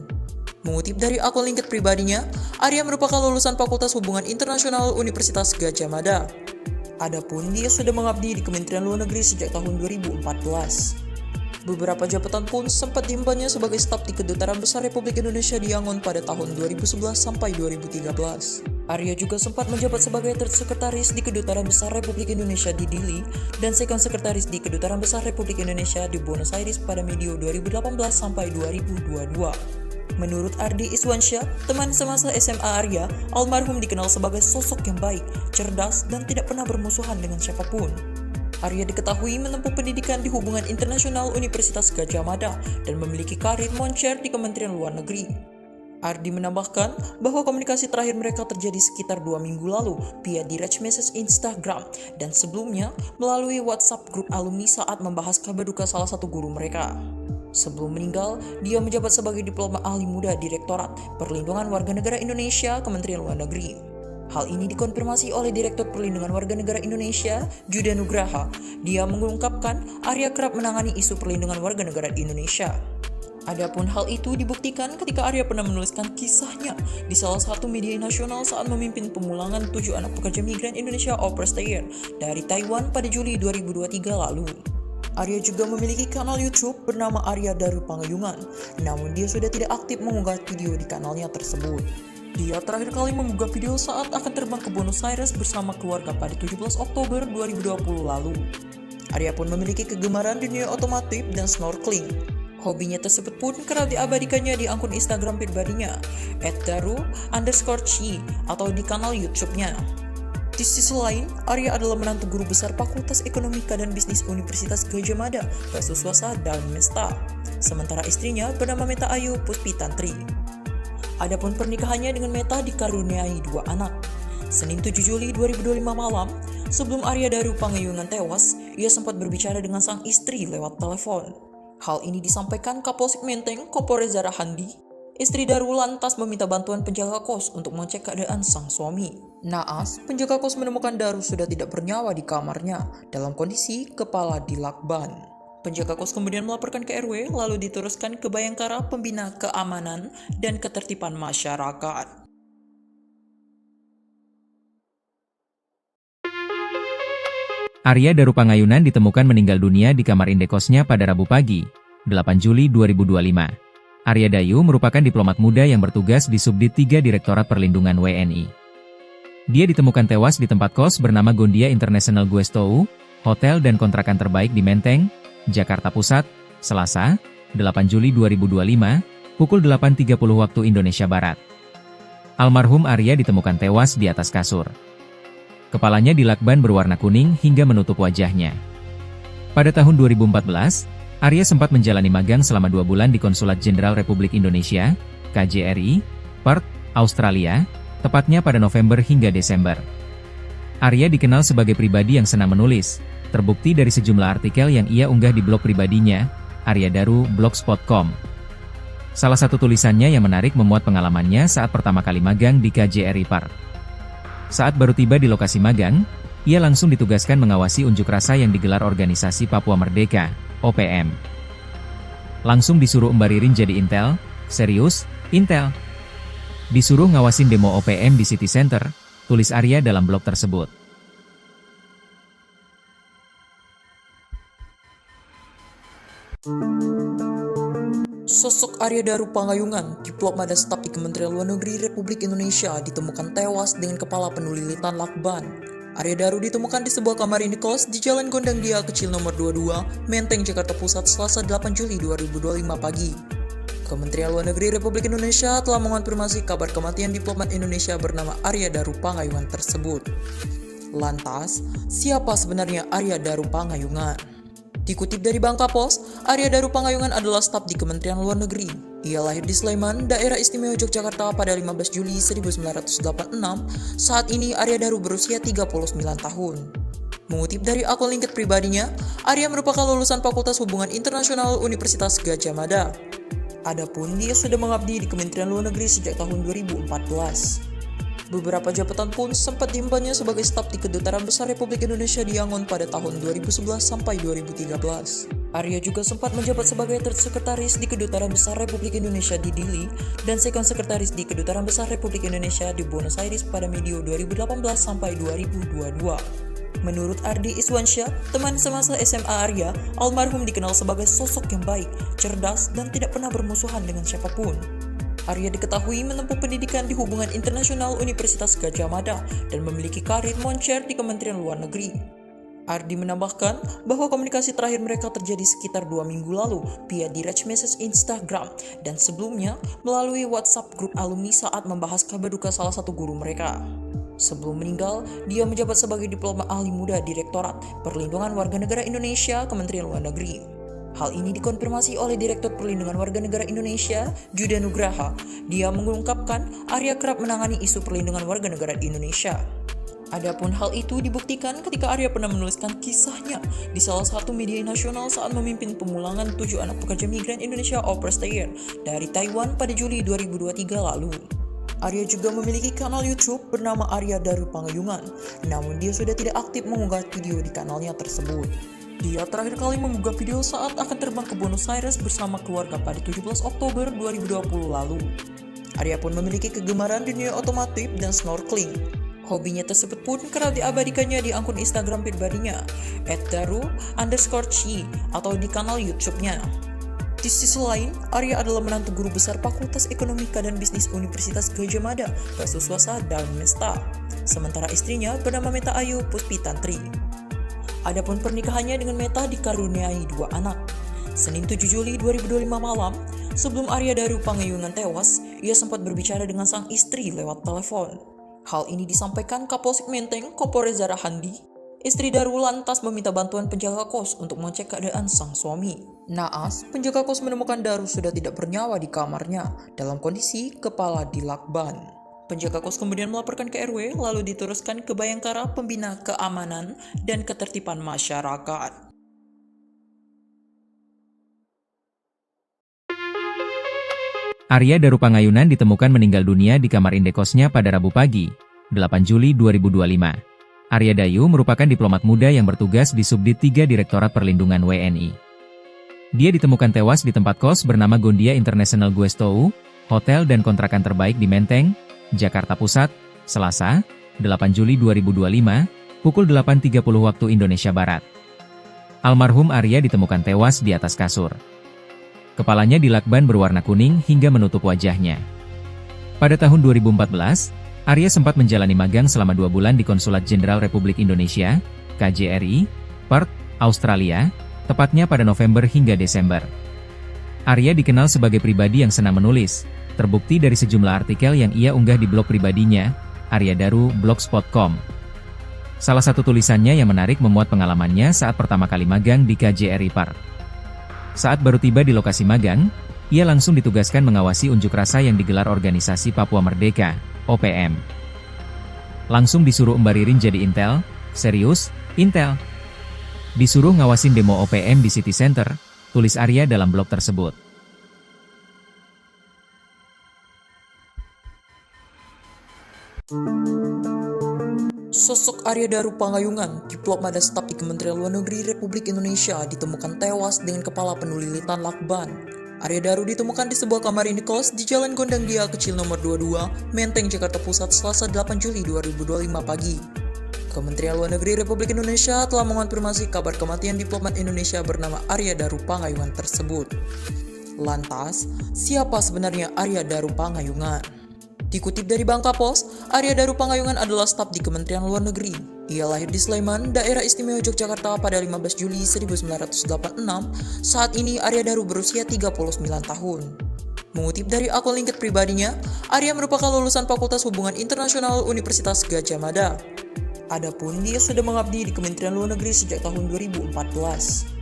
Mengutip dari akun LinkedIn pribadinya, Arya merupakan lulusan Fakultas Hubungan Internasional Universitas Gadjah Mada. Adapun dia sudah mengabdi di Kementerian Luar Negeri sejak tahun 2014. Beberapa jabatan pun sempat diembannya sebagai staf di Kedutaan Besar Republik Indonesia di Yangon pada tahun 2011 sampai 2013. Arya juga sempat menjabat sebagai Third Sekretaris di Kedutaan Besar Republik Indonesia di Dili dan Second Sekretaris di Kedutaan Besar Republik Indonesia di Buenos Aires pada medio 2018 sampai 2022. Menurut Ardi Iswansyah, teman semasa SMA Arya, almarhum dikenal sebagai sosok yang baik, cerdas, dan tidak pernah bermusuhan dengan siapapun. Arya diketahui menempuh pendidikan di Hubungan Internasional Universitas Gadjah Mada dan memiliki karir moncer di Kementerian Luar Negeri. Ardi menambahkan bahwa komunikasi terakhir mereka terjadi sekitar 2 minggu lalu via direct message Instagram dan sebelumnya melalui WhatsApp grup alumni saat membahas kabar duka salah satu guru mereka. Sebelum meninggal, dia menjabat sebagai Diploma Ahli Muda Direktorat Perlindungan Warga Negara Indonesia Kementerian Luar Negeri. Hal ini dikonfirmasi oleh Direktur Perlindungan Warga Negara Indonesia, Juda Nugraha. Dia mengungkapkan Arya kerap menangani isu perlindungan warga negara di Indonesia. Adapun hal itu dibuktikan ketika Arya pernah menuliskan kisahnya di salah satu media nasional saat memimpin pemulangan 7 anak pekerja migran Indonesia overstay dari Taiwan pada Juli 2023 lalu. Arya juga memiliki kanal YouTube bernama Arya Daru Pangayungan, namun dia sudah tidak aktif mengunggah video di kanalnya tersebut. Dia terakhir kali mengunggah video saat akan terbang ke Buenos Aires bersama keluarga pada 17 Oktober 2020 lalu. Arya pun memiliki kegemaran dunia otomotif dan snorkeling. Hobinya tersebut pun kerap diabadikannya di akun Instagram pribadinya, @daru_chi atau di kanal YouTube-nya. Di sisi lain, Arya adalah menantu guru besar Fakultas Ekonomika dan Bisnis Universitas Gadjah Mada, Basuswasa Darmesta. Sementara istrinya bernama Meta Ayu Puspitantri. Adapun pernikahannya dengan Meta dikaruniai 2 anak. Senin 7 Juli 2025 malam, sebelum Arya Daru Pangayungan tewas, ia sempat berbicara dengan sang istri lewat telepon. Hal ini disampaikan Kapolsek Menteng, Kompol Reza Rahandi. Istri Daru lantas meminta bantuan penjaga kos untuk mengecek keadaan sang suami. Naas, penjaga kos menemukan Daru sudah tidak bernyawa di kamarnya dalam kondisi kepala dilakban. Penjaga kos kemudian melaporkan ke RW, lalu diteruskan ke Bayangkara Pembina Keamanan dan Ketertiban Masyarakat. Arya Daru Pangayungan ditemukan meninggal dunia di kamar indekosnya pada Rabu pagi, 8 Juli 2025. Arya Dayu merupakan diplomat muda yang bertugas di Subdit 3 Direktorat Perlindungan WNI. Dia ditemukan tewas di tempat kos bernama Gondia International Guestou, hotel dan kontrakan terbaik di Menteng, Jakarta Pusat, Selasa, 8 Juli 2025, pukul 8.30 waktu Indonesia Barat. Almarhum Arya ditemukan tewas di atas kasur. Kepalanya dilakban berwarna kuning hingga menutup wajahnya. Pada tahun 2014, Arya sempat menjalani magang selama 2 bulan di Konsulat Jenderal Republik Indonesia, KJRI, Perth, Australia, tepatnya pada November hingga Desember. Arya dikenal sebagai pribadi yang senang menulis, terbukti dari sejumlah artikel yang ia unggah di blog pribadinya, aryadaru.blogspot.com. Salah satu tulisannya yang menarik memuat pengalamannya saat pertama kali magang di KJRI Perth. Saat baru tiba di lokasi magang, ia langsung ditugaskan mengawasi unjuk rasa yang digelar Organisasi Papua Merdeka, OPM. Langsung disuruh Mbak Ririn jadi intel, serius, intel. Disuruh ngawasin demo OPM di City Center, tulis Arya dalam blog tersebut. Sosok Arya Daru Pangayungan, diplomat dan staf di Kementerian Luar Negeri Republik Indonesia, ditemukan tewas dengan kepala penuh lilitan lakban. Arya Daru ditemukan di sebuah kamar indekos di Jalan Gondang Dia Kecil nomor 22, Menteng, Jakarta Pusat, Selasa 8 Juli 2025 pagi. Kementerian Luar Negeri Republik Indonesia telah mengonfirmasi kabar kematian diplomat Indonesia bernama Arya Daru Pangayungan tersebut. Lantas, siapa sebenarnya Arya Daru Pangayungan? Dikutip dari Bangka Pos, Arya Daru Pangayungan adalah staf di Kementerian Luar Negeri. Ia lahir di Sleman, Daerah Istimewa Yogyakarta pada 15 Juli 1986. Saat ini Arya Daru berusia 39 tahun. Mengutip dari akun LinkedIn pribadinya, Arya merupakan lulusan Fakultas Hubungan Internasional Universitas Gadjah Mada. Adapun dia sudah mengabdi di Kementerian Luar Negeri sejak tahun 2014. Beberapa jabatan pun sempat diembannya sebagai staf di Kedutaan Besar Republik Indonesia di Yangon pada tahun 2011 sampai 2013. Arya juga sempat menjabat sebagai Third Sekretaris di Kedutaan Besar Republik Indonesia di Dili dan Second Sekretaris di Kedutaan Besar Republik Indonesia di Buenos Aires pada medio 2018 sampai 2022. Menurut Ardi Iswansyah, teman semasa SMA Arya, almarhum dikenal sebagai sosok yang baik, cerdas, dan tidak pernah bermusuhan dengan siapapun. Arya diketahui menempuh pendidikan di Hubungan Internasional Universitas Gadjah Mada dan memiliki karir moncer di Kementerian Luar Negeri. Ardi menambahkan bahwa komunikasi terakhir mereka terjadi sekitar 2 minggu lalu via direct message Instagram dan sebelumnya melalui WhatsApp grup alumni saat membahas kabar duka salah satu guru mereka. Sebelum meninggal, dia menjabat sebagai diplomat ahli muda Direktorat Perlindungan Warga Negara Indonesia Kementerian Luar Negeri. Hal ini dikonfirmasi oleh Direktur Perlindungan Warga Negara Indonesia, Juda Nugraha. Dia mengungkapkan Arya kerap menangani isu perlindungan warga negara di Indonesia. Adapun hal itu dibuktikan ketika Arya pernah menuliskan kisahnya di salah satu media nasional saat memimpin pemulangan 7 anak pekerja migran Indonesia overstay dari Taiwan pada Juli 2023 lalu. Arya juga memiliki kanal YouTube bernama Arya Daru Pangayungan, namun dia sudah tidak aktif mengunggah video di kanalnya tersebut. Dia terakhir kali mengunggah video saat akan terbang ke Buenos Aires bersama keluarga pada 17 Oktober 2020 lalu. Arya pun memiliki kegemaran dunia otomotif dan snorkeling. Hobinya tersebut pun kerap diabadikannya di akun Instagram pribadinya, @daru_chi atau di kanal YouTube-nya. Di sisi lain, Arya adalah menantu guru besar Fakultas Ekonomika dan Bisnis Universitas Gadjah Mada, Basuswasa Darmesta. Sementara istrinya bernama Meta Ayu Puspitantri. Adapun pernikahannya dengan Meta dikaruniai 2 anak. Senin 7 Juli 2025 malam, sebelum Arya Daru Pangayungan tewas, ia sempat berbicara dengan sang istri lewat telepon. Hal ini disampaikan Kapolsek Menteng, Kompol Reza Rahandi. Istri Daru lantas meminta bantuan penjaga kos untuk mengecek keadaan sang suami. Naas, penjaga kos menemukan Daru sudah tidak bernyawa di kamarnya dalam kondisi kepala dilakban. Penjaga kos kemudian melaporkan ke RW lalu diteruskan ke Bayangkara Pembina Keamanan dan Ketertiban Masyarakat. Arya Daru Pangayunan ditemukan meninggal dunia di kamar indekosnya pada Rabu pagi, 8 Juli 2025. Arya Dayu merupakan diplomat muda yang bertugas di Subdit 3 Direktorat Perlindungan WNI. Dia ditemukan tewas di tempat kos bernama Gondia International Guestou, hotel dan kontrakan terbaik di Menteng, Jakarta Pusat, Selasa, 8 Juli 2025, pukul 8.30 waktu Indonesia Barat. Almarhum Arya ditemukan tewas di atas kasur. Kepalanya dilakban berwarna kuning hingga menutup wajahnya. Pada tahun 2014, Arya sempat menjalani magang selama 2 bulan di Konsulat Jenderal Republik Indonesia, KJRI, Perth, Australia, tepatnya pada November hingga Desember. Arya dikenal sebagai pribadi yang senang menulis, terbukti dari sejumlah artikel yang ia unggah di blog pribadinya, aryadaru.blogspot.com. Salah satu tulisannya yang menarik memuat pengalamannya saat pertama kali magang di KJRI Perth. Saat baru tiba di lokasi magang, ia langsung ditugaskan mengawasi unjuk rasa yang digelar organisasi Papua Merdeka, OPM. Langsung disuruh embaririn jadi intel, serius, intel. Disuruh ngawasin demo OPM di City Center, tulis Arya dalam blog tersebut. Sosok Arya Daru Pangayungan, diplomat dan staf di Kementerian Luar Negeri Republik Indonesia, ditemukan tewas dengan kepala penuh lilitan lakban. Arya Daru ditemukan di sebuah kamar indekos di Jalan Gondang Dia Kecil nomor 22, Menteng, Jakarta Pusat, Selasa 8 Juli 2025 pagi. Kementerian Luar Negeri Republik Indonesia telah mengonfirmasi kabar kematian diplomat Indonesia bernama Arya Daru Pangayungan tersebut. Lantas, siapa sebenarnya Arya Daru Pangayungan? Dikutip dari Bangkapos, Arya Daru Pangayungan adalah staf di Kementerian Luar Negeri. Ia lahir di Sleman, Daerah Istimewa Yogyakarta pada 15 Juli 1986. Saat ini Arya Daru berusia 39 tahun. Mengutip dari akun LinkedIn pribadinya, Arya merupakan lulusan Fakultas Hubungan Internasional Universitas Gadjah Mada. Adapun dia sudah mengabdi di Kementerian Luar Negeri sejak tahun 2014.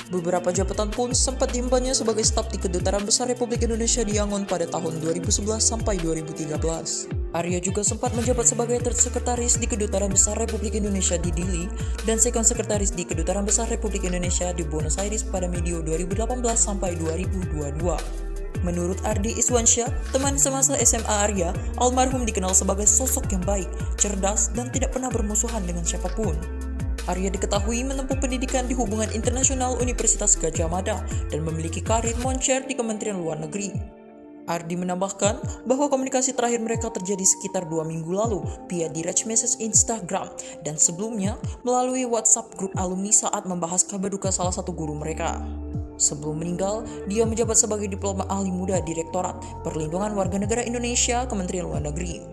Beberapa jabatan pun sempat diembannya sebagai staf di Kedutaan Besar Republik Indonesia di Yangon pada tahun 2011 sampai 2013. Arya juga sempat menjabat sebagai Third Sekretaris di Kedutaan Besar Republik Indonesia di Dili dan Second Sekretaris di Kedutaan Besar Republik Indonesia di Buenos Aires pada medio 2018 sampai 2022. Menurut Ardi Iswansyah, teman semasa SMA Arya, almarhum dikenal sebagai sosok yang baik, cerdas, dan tidak pernah bermusuhan dengan siapapun. Arya diketahui menempuh pendidikan di Hubungan Internasional Universitas Gadjah Mada dan memiliki karir moncer di Kementerian Luar Negeri. Ardi menambahkan bahwa komunikasi terakhir mereka terjadi sekitar 2 minggu lalu via direct message Instagram dan sebelumnya melalui WhatsApp grup alumni saat membahas kabar duka salah satu guru mereka. Sebelum meninggal, dia menjabat sebagai diplomat ahli muda Direktorat Perlindungan Warga Negara Indonesia Kementerian Luar Negeri.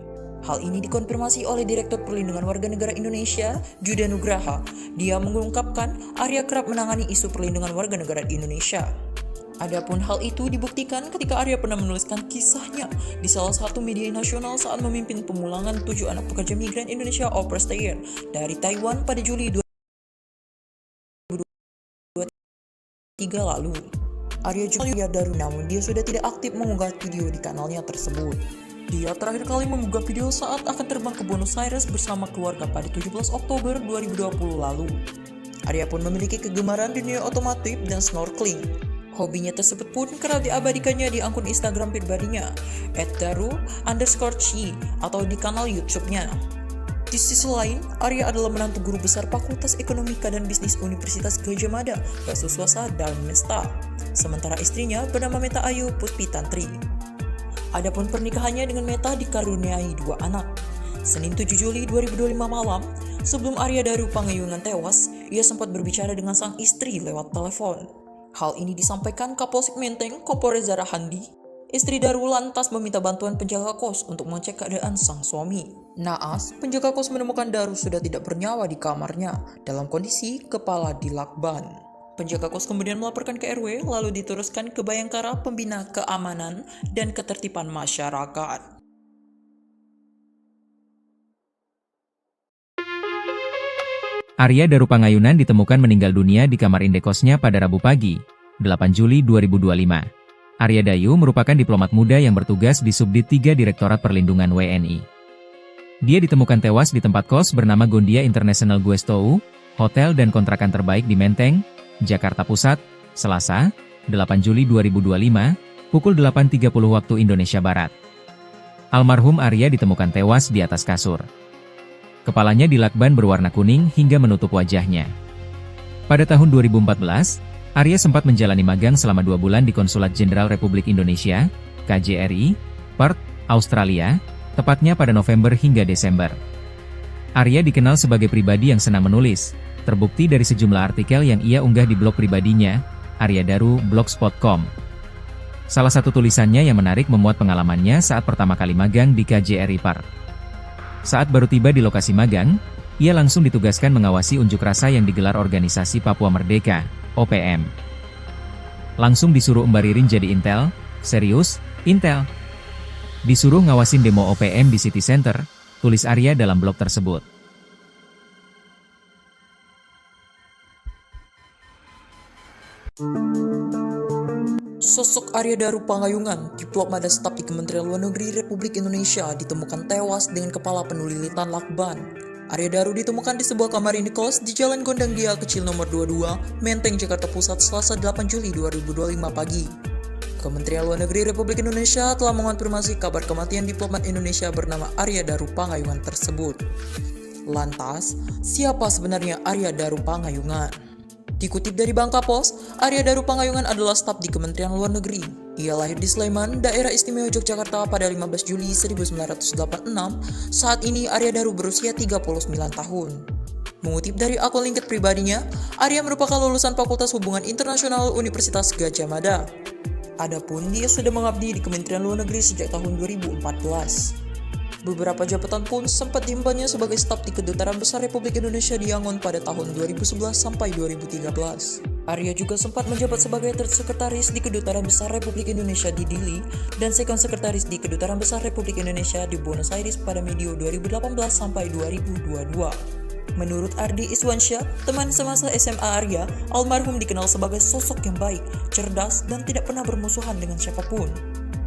Hal ini dikonfirmasi oleh Direktur Perlindungan Warga Negara Indonesia, Juda Nugraha. Dia mengungkapkan Arya kerap menangani isu perlindungan warga negara di Indonesia. Adapun hal itu dibuktikan ketika Arya pernah menuliskan kisahnya di salah satu media nasional saat memimpin pemulangan 7 anak pekerja migran Indonesia au pair dari Taiwan pada Juli 2023 lalu. Arya juga Daru, namun dia sudah tidak aktif mengunggah video di kanalnya tersebut. Dia terakhir kali mengunggah video saat akan terbang ke Buenos Aires bersama keluarga pada 17 Oktober 2020 lalu. Arya pun memiliki kegemaran dunia otomotif dan snorkeling. Hobinya tersebut pun kerap diabadikannya di akun Instagram pribadinya @daru_chi atau di kanal YouTube-nya. Di sisi lain, Arya adalah menantu guru besar Fakultas Ekonomika dan Bisnis Universitas Gadjah Mada, Basuswasa Darmesta. Sementara istrinya bernama Meta Ayu Putri Tantri. Adapun pernikahannya dengan Meta dikaruniai 2 anak. Senin 7 Juli 2025 malam, sebelum Arya Daru Pangayungan tewas, ia sempat berbicara dengan sang istri lewat telepon. Hal ini disampaikan Kapolsek Menteng, Kompol Reza Rahandi. Istri Daru lantas meminta bantuan penjaga kos untuk mengecek keadaan sang suami. Naas, penjaga kos menemukan Daru sudah tidak bernyawa di kamarnya dalam kondisi kepala dilakban. Penjaga kos kemudian melaporkan ke RW, lalu diteruskan ke Bayangkara Pembina Keamanan dan Ketertiban Masyarakat. Arya Daru Pangayunan ditemukan meninggal dunia di kamar indekosnya pada Rabu pagi, 8 Juli 2025. Arya Dayu merupakan diplomat muda yang bertugas di Subdit 3 Direktorat Perlindungan WNI. Dia ditemukan tewas di tempat kos bernama Gondia International Guestou, hotel dan kontrakan terbaik di Menteng, Jakarta Pusat, Selasa, 8 Juli 2025, pukul 8.30 waktu Indonesia Barat. Almarhum Arya ditemukan tewas di atas kasur. Kepalanya dilakban berwarna kuning hingga menutup wajahnya. Pada tahun 2014, Arya sempat menjalani magang selama 2 bulan di Konsulat Jenderal Republik Indonesia, KJRI, Perth, Australia, tepatnya pada November hingga Desember. Arya dikenal sebagai pribadi yang senang menulis, terbukti dari sejumlah artikel yang ia unggah di blog pribadinya, aryadaru.blogspot.com. Salah satu tulisannya yang menarik memuat pengalamannya saat pertama kali magang di KJRI Perth. Saat baru tiba di lokasi magang, ia langsung ditugaskan mengawasi unjuk rasa yang digelar organisasi Papua Merdeka, OPM. Langsung disuruh Mbak Ririn jadi intel, serius, intel. Disuruh ngawasin demo OPM di City Center, tulis Arya dalam blog tersebut. Sosok Arya Daru Pangayungan, diplomat dan staf di Kementerian Luar Negeri Republik Indonesia, ditemukan tewas dengan kepala penuh lilitan lakban. Arya Daru ditemukan di sebuah kamar indekos di Jalan Gondang Dia Kecil nomor 22, Menteng, Jakarta Pusat, Selasa 8 Juli 2025 pagi. Kementerian Luar Negeri Republik Indonesia telah mengonfirmasi kabar kematian diplomat Indonesia bernama Arya Daru Pangayungan tersebut. Lantas, siapa sebenarnya Arya Daru Pangayungan? Dikutip dari Bangka Pos, Arya Daru Pangayungan adalah staf di Kementerian Luar Negeri. Ia lahir di Sleman, Daerah Istimewa Yogyakarta pada 15 Juli 1986. Saat ini Arya Daru berusia 39 tahun. Mengutip dari akun LinkedIn pribadinya, Arya merupakan lulusan Fakultas Hubungan Internasional Universitas Gadjah Mada. Adapun dia sudah mengabdi di Kementerian Luar Negeri sejak tahun 2014. Beberapa jabatan pun sempat diembannya sebagai staf di Kedutaan Besar Republik Indonesia di Yangon pada tahun 2011 sampai 2013. Arya juga sempat menjabat sebagai Third Sekretaris di Kedutaan Besar Republik Indonesia di Dili dan Second Sekretaris di Kedutaan Besar Republik Indonesia di Buenos Aires pada medio 2018 sampai 2022. Menurut Ardi Iswansyah, teman semasa SMA Arya, almarhum dikenal sebagai sosok yang baik, cerdas, dan tidak pernah bermusuhan dengan siapapun.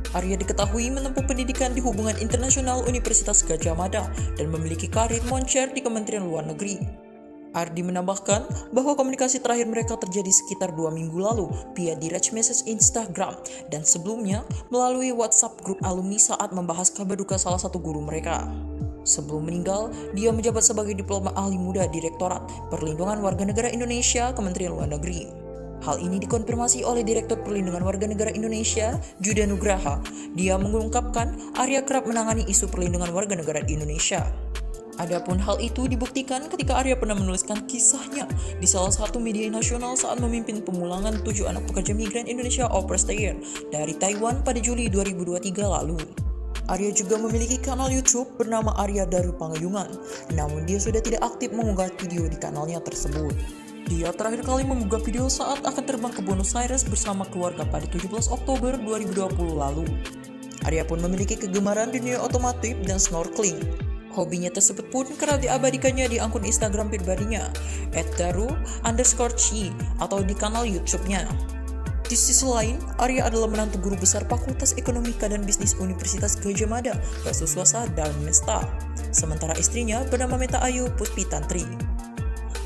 Arya diketahui menempuh pendidikan di Hubungan Internasional Universitas Gadjah Mada dan memiliki karir moncer di Kementerian Luar Negeri. Ardi menambahkan bahwa komunikasi terakhir mereka terjadi sekitar 2 minggu lalu via direct message Instagram dan sebelumnya melalui WhatsApp grup alumni saat membahas kabar duka salah satu guru mereka. Sebelum meninggal, dia menjabat sebagai diplomat ahli muda Direktorat Perlindungan Warga Negara Indonesia Kementerian Luar Negeri. Hal ini dikonfirmasi oleh Direktur Perlindungan Warga Negara Indonesia, Juda Nugraha. Dia mengungkapkan Arya kerap menangani isu perlindungan warga negara di Indonesia. Adapun hal itu dibuktikan ketika Arya pernah menuliskan kisahnya di salah satu media nasional saat memimpin pemulangan 7 anak pekerja migran Indonesia overstay dari Taiwan pada Juli 2023 lalu. Arya juga memiliki kanal YouTube bernama Arya Daru Pangayungan, namun dia sudah tidak aktif mengunggah video di kanalnya tersebut. Dia terakhir kali mengunggah video saat akan terbang ke Buenos Aires bersama keluarga pada 17 Oktober 2020 lalu. Arya pun memiliki kegemaran dunia otomotif dan snorkeling. Hobinya tersebut pun kerap diabadikannya di akun Instagram pribadinya @daru_chi atau di kanal YouTube-nya. Di sisi lain, Arya adalah menantu guru besar Fakultas Ekonomika dan Bisnis Universitas Gadjah Mada, Basuswasa Darmesta. Sementara istrinya bernama Meta Ayu Puspitantri.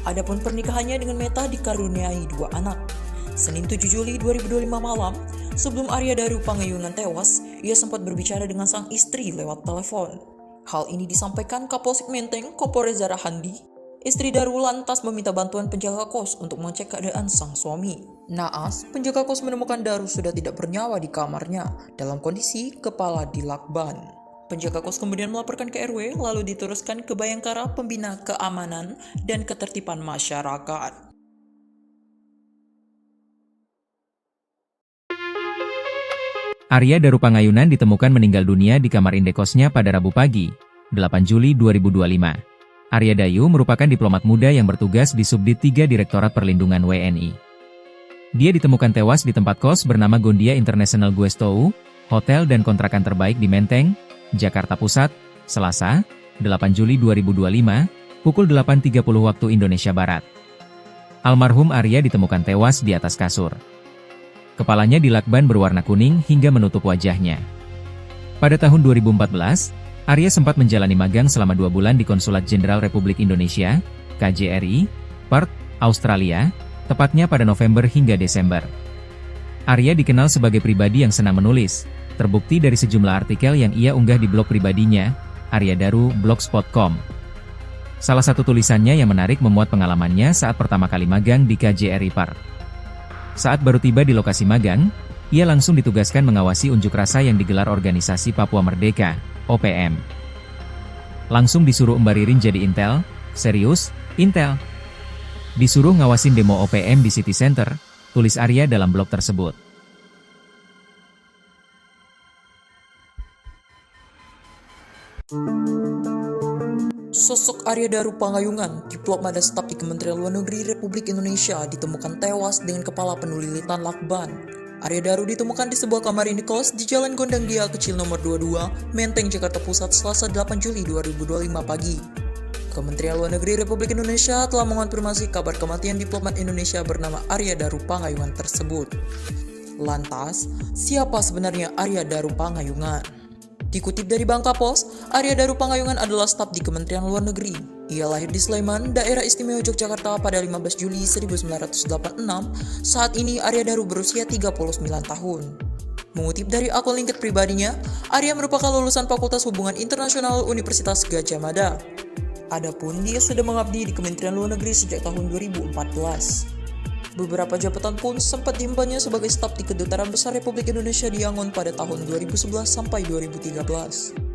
Adapun pernikahannya dengan Meta dikaruniai 2 anak. Senin 7 Juli 2025 malam, sebelum Arya Daru Pangayungan tewas, ia sempat berbicara dengan sang istri lewat telepon. Hal ini disampaikan Kapolsek Menteng, Kompol Reza Rahandi. Istri Daru lantas meminta bantuan penjaga kos untuk mengecek keadaan sang suami. Naas, penjaga kos menemukan Daru sudah tidak bernyawa di kamarnya dalam kondisi kepala dilakban. Penjaga kos kemudian melaporkan ke RW lalu diteruskan ke Bayangkara Pembina Keamanan dan Ketertiban Masyarakat. Arya Daru Pangayunan ditemukan meninggal dunia di kamar indekosnya pada Rabu pagi, 8 Juli 2025. Arya Dayu merupakan diplomat muda yang bertugas di Subdit 3 Direktorat Perlindungan WNI. Dia ditemukan tewas di tempat kos bernama Gondia International Guestou, hotel dan kontrakan terbaik di Menteng, Jakarta Pusat, Selasa, 8 Juli 2025, pukul 8.30 waktu Indonesia Barat. Almarhum Arya ditemukan tewas di atas kasur. Kepalanya dilakban berwarna kuning hingga menutup wajahnya. Pada tahun 2014, Arya sempat menjalani magang selama 2 bulan di Konsulat Jenderal Republik Indonesia, KJRI, Perth, Australia, tepatnya pada November hingga Desember. Arya dikenal sebagai pribadi yang senang menulis, terbukti dari sejumlah artikel yang ia unggah di blog pribadinya, aryadaru.blogspot.com. Salah satu tulisannya yang menarik memuat pengalamannya saat pertama kali magang di KJRI Perth. Saat baru tiba di lokasi magang, ia langsung ditugaskan mengawasi unjuk rasa yang digelar Organisasi Papua Merdeka, OPM. Langsung disuruh embaririn jadi intel, serius, intel. Disuruh ngawasin demo OPM di City Center, tulis Arya dalam blog tersebut. Sosok Arya Daru Pangayungan, diplomat dan staf di Kementerian Luar Negeri Republik Indonesia, ditemukan tewas dengan kepala penuh lilitan lakban. Arya Daru ditemukan di sebuah kamar indekos di Jalan Gondang Dia Kecil nomor 22, Menteng, Jakarta Pusat, Selasa 8 Juli 2025 pagi. Kementerian Luar Negeri Republik Indonesia telah mengonfirmasi kabar kematian diplomat Indonesia bernama Arya Daru Pangayungan tersebut. Lantas, siapa sebenarnya Arya Daru Pangayungan? Dikutip dari Bangkapos, Arya Daru Pangayungan adalah staf di Kementerian Luar Negeri. Ia lahir di Sleman, Daerah Istimewa Yogyakarta pada 15 Juli 1986. Saat ini Arya Daru berusia 39 tahun. Mengutip dari akun LinkedIn pribadinya, Arya merupakan lulusan Fakultas Hubungan Internasional Universitas Gadjah Mada. Adapun dia sudah mengabdi di Kementerian Luar Negeri sejak tahun 2014. Beberapa jabatan pun sempat diembannya sebagai staf di Kedutaan Besar Republik Indonesia di Yangon pada tahun 2011 sampai 2013.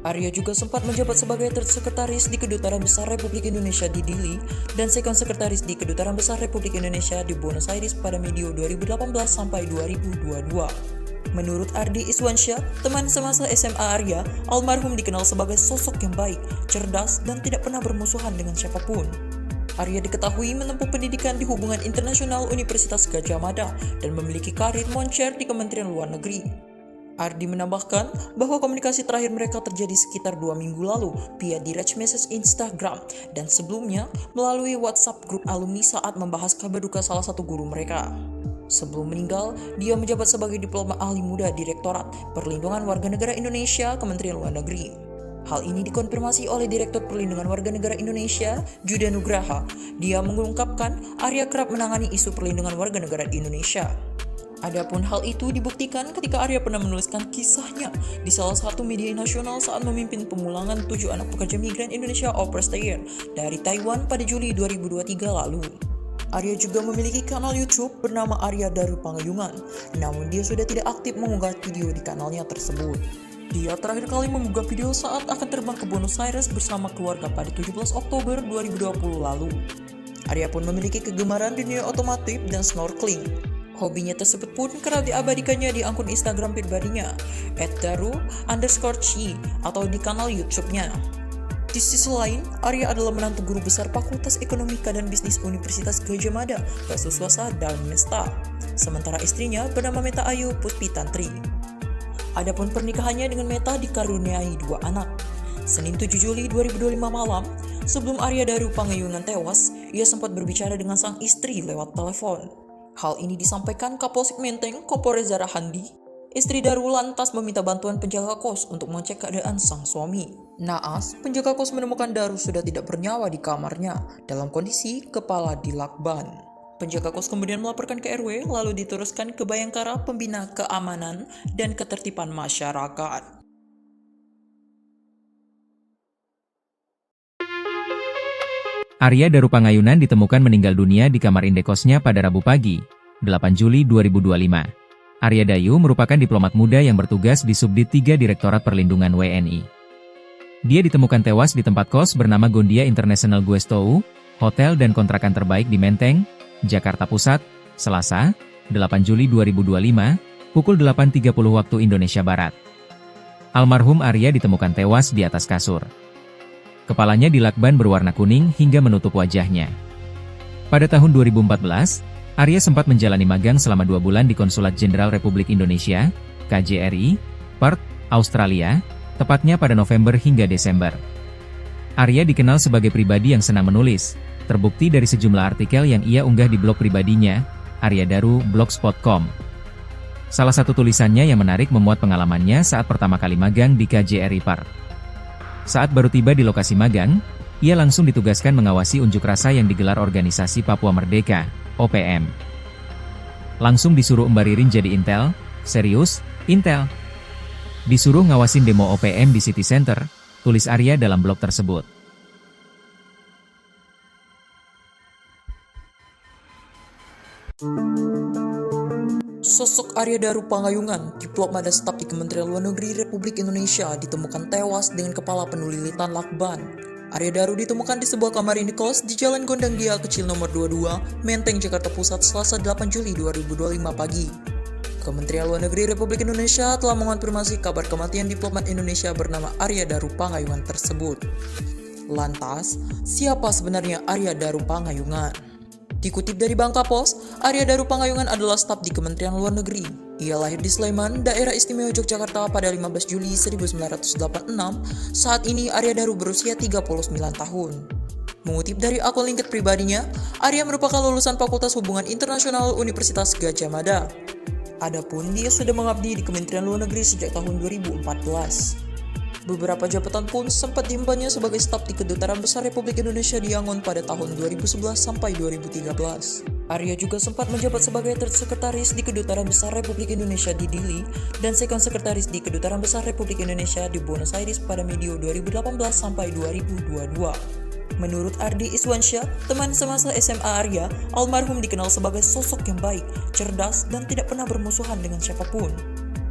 Arya juga sempat menjabat sebagai Third Sekretaris di Kedutaan Besar Republik Indonesia di Dili dan Second Sekretaris di Kedutaan Besar Republik Indonesia di Buenos Aires pada medio 2018 sampai 2022. Menurut Ardi Iswansyah, teman semasa SMA Arya, almarhum dikenal sebagai sosok yang baik, cerdas, dan tidak pernah bermusuhan dengan siapapun. Arya diketahui menempuh pendidikan di Hubungan Internasional Universitas Gadjah Mada dan memiliki karir moncer di Kementerian Luar Negeri. Ardi menambahkan bahwa komunikasi terakhir mereka terjadi sekitar 2 minggu lalu via direct message Instagram dan sebelumnya melalui WhatsApp grup alumni saat membahas kabar duka salah satu guru mereka. Sebelum meninggal, dia menjabat sebagai diplomat ahli muda Direktorat Perlindungan Warga Negara Indonesia Kementerian Luar Negeri. Hal ini dikonfirmasi oleh Direktur Perlindungan Warga Negara Indonesia, Judah Nugraha. Dia mengungkapkan Arya kerap menangani isu perlindungan warga negara di Indonesia. Adapun hal itu dibuktikan ketika Arya pernah menuliskan kisahnya di salah satu media nasional saat memimpin pemulangan 7 anak pekerja migran Indonesia au pair dari Taiwan pada Juli 2023 lalu. Arya juga memiliki kanal YouTube bernama Arya Daru Pangayungan, namun dia sudah tidak aktif mengunggah video di kanalnya tersebut. Dia terakhir kali mengunggah video saat akan terbang ke Buenos Aires bersama keluarga pada 17 Oktober 2020 lalu. Arya pun memiliki kegemaran dunia otomotif dan snorkeling. Hobinya tersebut pun kerap diabadikannya di akun Instagram pribadinya @daru_chi atau di kanal YouTube-nya. Di sisi lain, Arya adalah menantu guru besar Fakultas Ekonomika dan Bisnis Universitas Gadjah Mada, Basuswasa Darmesta. Sementara istrinya bernama Meta Ayu Puspitantri. Adapun pernikahannya dengan Meta dikaruniai 2 anak. Senin 7 Juli 2025 malam, sebelum Arya Daru Pangayungan tewas, ia sempat berbicara dengan sang istri lewat telepon. Hal ini disampaikan Kapolsek Menteng, Kompol Reza Rahandi. Istri Daru lantas meminta bantuan penjaga kos untuk mengecek keadaan sang suami. Naas, penjaga kos menemukan Daru sudah tidak bernyawa di kamarnya dalam kondisi kepala dilakban. Penjaga kos kemudian melaporkan ke RW lalu diteruskan ke Bayangkara Pembina Keamanan dan Ketertiban Masyarakat. Arya Daru Pangayungan ditemukan meninggal dunia di kamar indekosnya pada Rabu pagi, 8 Juli 2025. Arya Dayu merupakan diplomat muda yang bertugas di Subdit 3 Direktorat Perlindungan WNI. Dia ditemukan tewas di tempat kos bernama Gondia International Guestou, hotel dan kontrakan terbaik di Menteng, Jakarta Pusat, Selasa, 8 Juli 2025, pukul 8.30 waktu Indonesia Barat. Almarhum Arya ditemukan tewas di atas kasur. Kepalanya dilakban berwarna kuning hingga menutup wajahnya. Pada tahun 2014, Arya sempat menjalani magang selama 2 bulan di Konsulat Jenderal Republik Indonesia, KJRI, Perth, Australia, tepatnya pada November hingga Desember. Arya dikenal sebagai pribadi yang senang menulis, terbukti dari sejumlah artikel yang ia unggah di blog pribadinya, aryadaru.blogspot.com. Salah satu tulisannya yang menarik memuat pengalamannya saat pertama kali magang di KJRI Perth. Saat baru tiba di lokasi magang, ia langsung ditugaskan mengawasi unjuk rasa yang digelar Organisasi Papua Merdeka, OPM. Langsung disuruh Mbak Ririn jadi intel, serius, intel. Disuruh ngawasin demo OPM di City Center, tulis Arya dalam blog tersebut. Sosok Arya Daru Pangayungan, diplomat dan staf di Kementerian Luar Negeri Republik Indonesia, ditemukan tewas dengan kepala penuh lilitan lakban. Arya Daru ditemukan di sebuah kamar indekos di Jalan Gondang Dia Kecil nomor 22, Menteng, Jakarta Pusat, Selasa 8 Juli 2025 pagi. Kementerian Luar Negeri Republik Indonesia telah mengonfirmasi kabar kematian diplomat Indonesia bernama Arya Daru Pangayungan tersebut. Lantas, siapa sebenarnya Arya Daru Pangayungan? Dikutip dari Bangka Pos, Arya Daru Pangayungan adalah staf di Kementerian Luar Negeri. Ia lahir di Sleman, Daerah Istimewa Yogyakarta pada 15 Juli 1986. Saat ini Arya Daru berusia 39 tahun. Mengutip dari akun LinkedIn pribadinya, Arya merupakan lulusan Fakultas Hubungan Internasional Universitas Gadjah Mada. Adapun dia sudah mengabdi di Kementerian Luar Negeri sejak tahun 2014. Beberapa jabatan pun sempat diembannya sebagai staf di Kedutaan Besar Republik Indonesia di Yangon pada tahun 2011 sampai 2013. Arya juga sempat menjabat sebagai Third Sekretaris di Kedutaan Besar Republik Indonesia di Dili dan Second Sekretaris di Kedutaan Besar Republik Indonesia di Buenos Aires pada medio 2018 sampai 2022. Menurut Ardi Iswansyah, teman semasa SMA Arya, almarhum dikenal sebagai sosok yang baik, cerdas, dan tidak pernah bermusuhan dengan siapapun.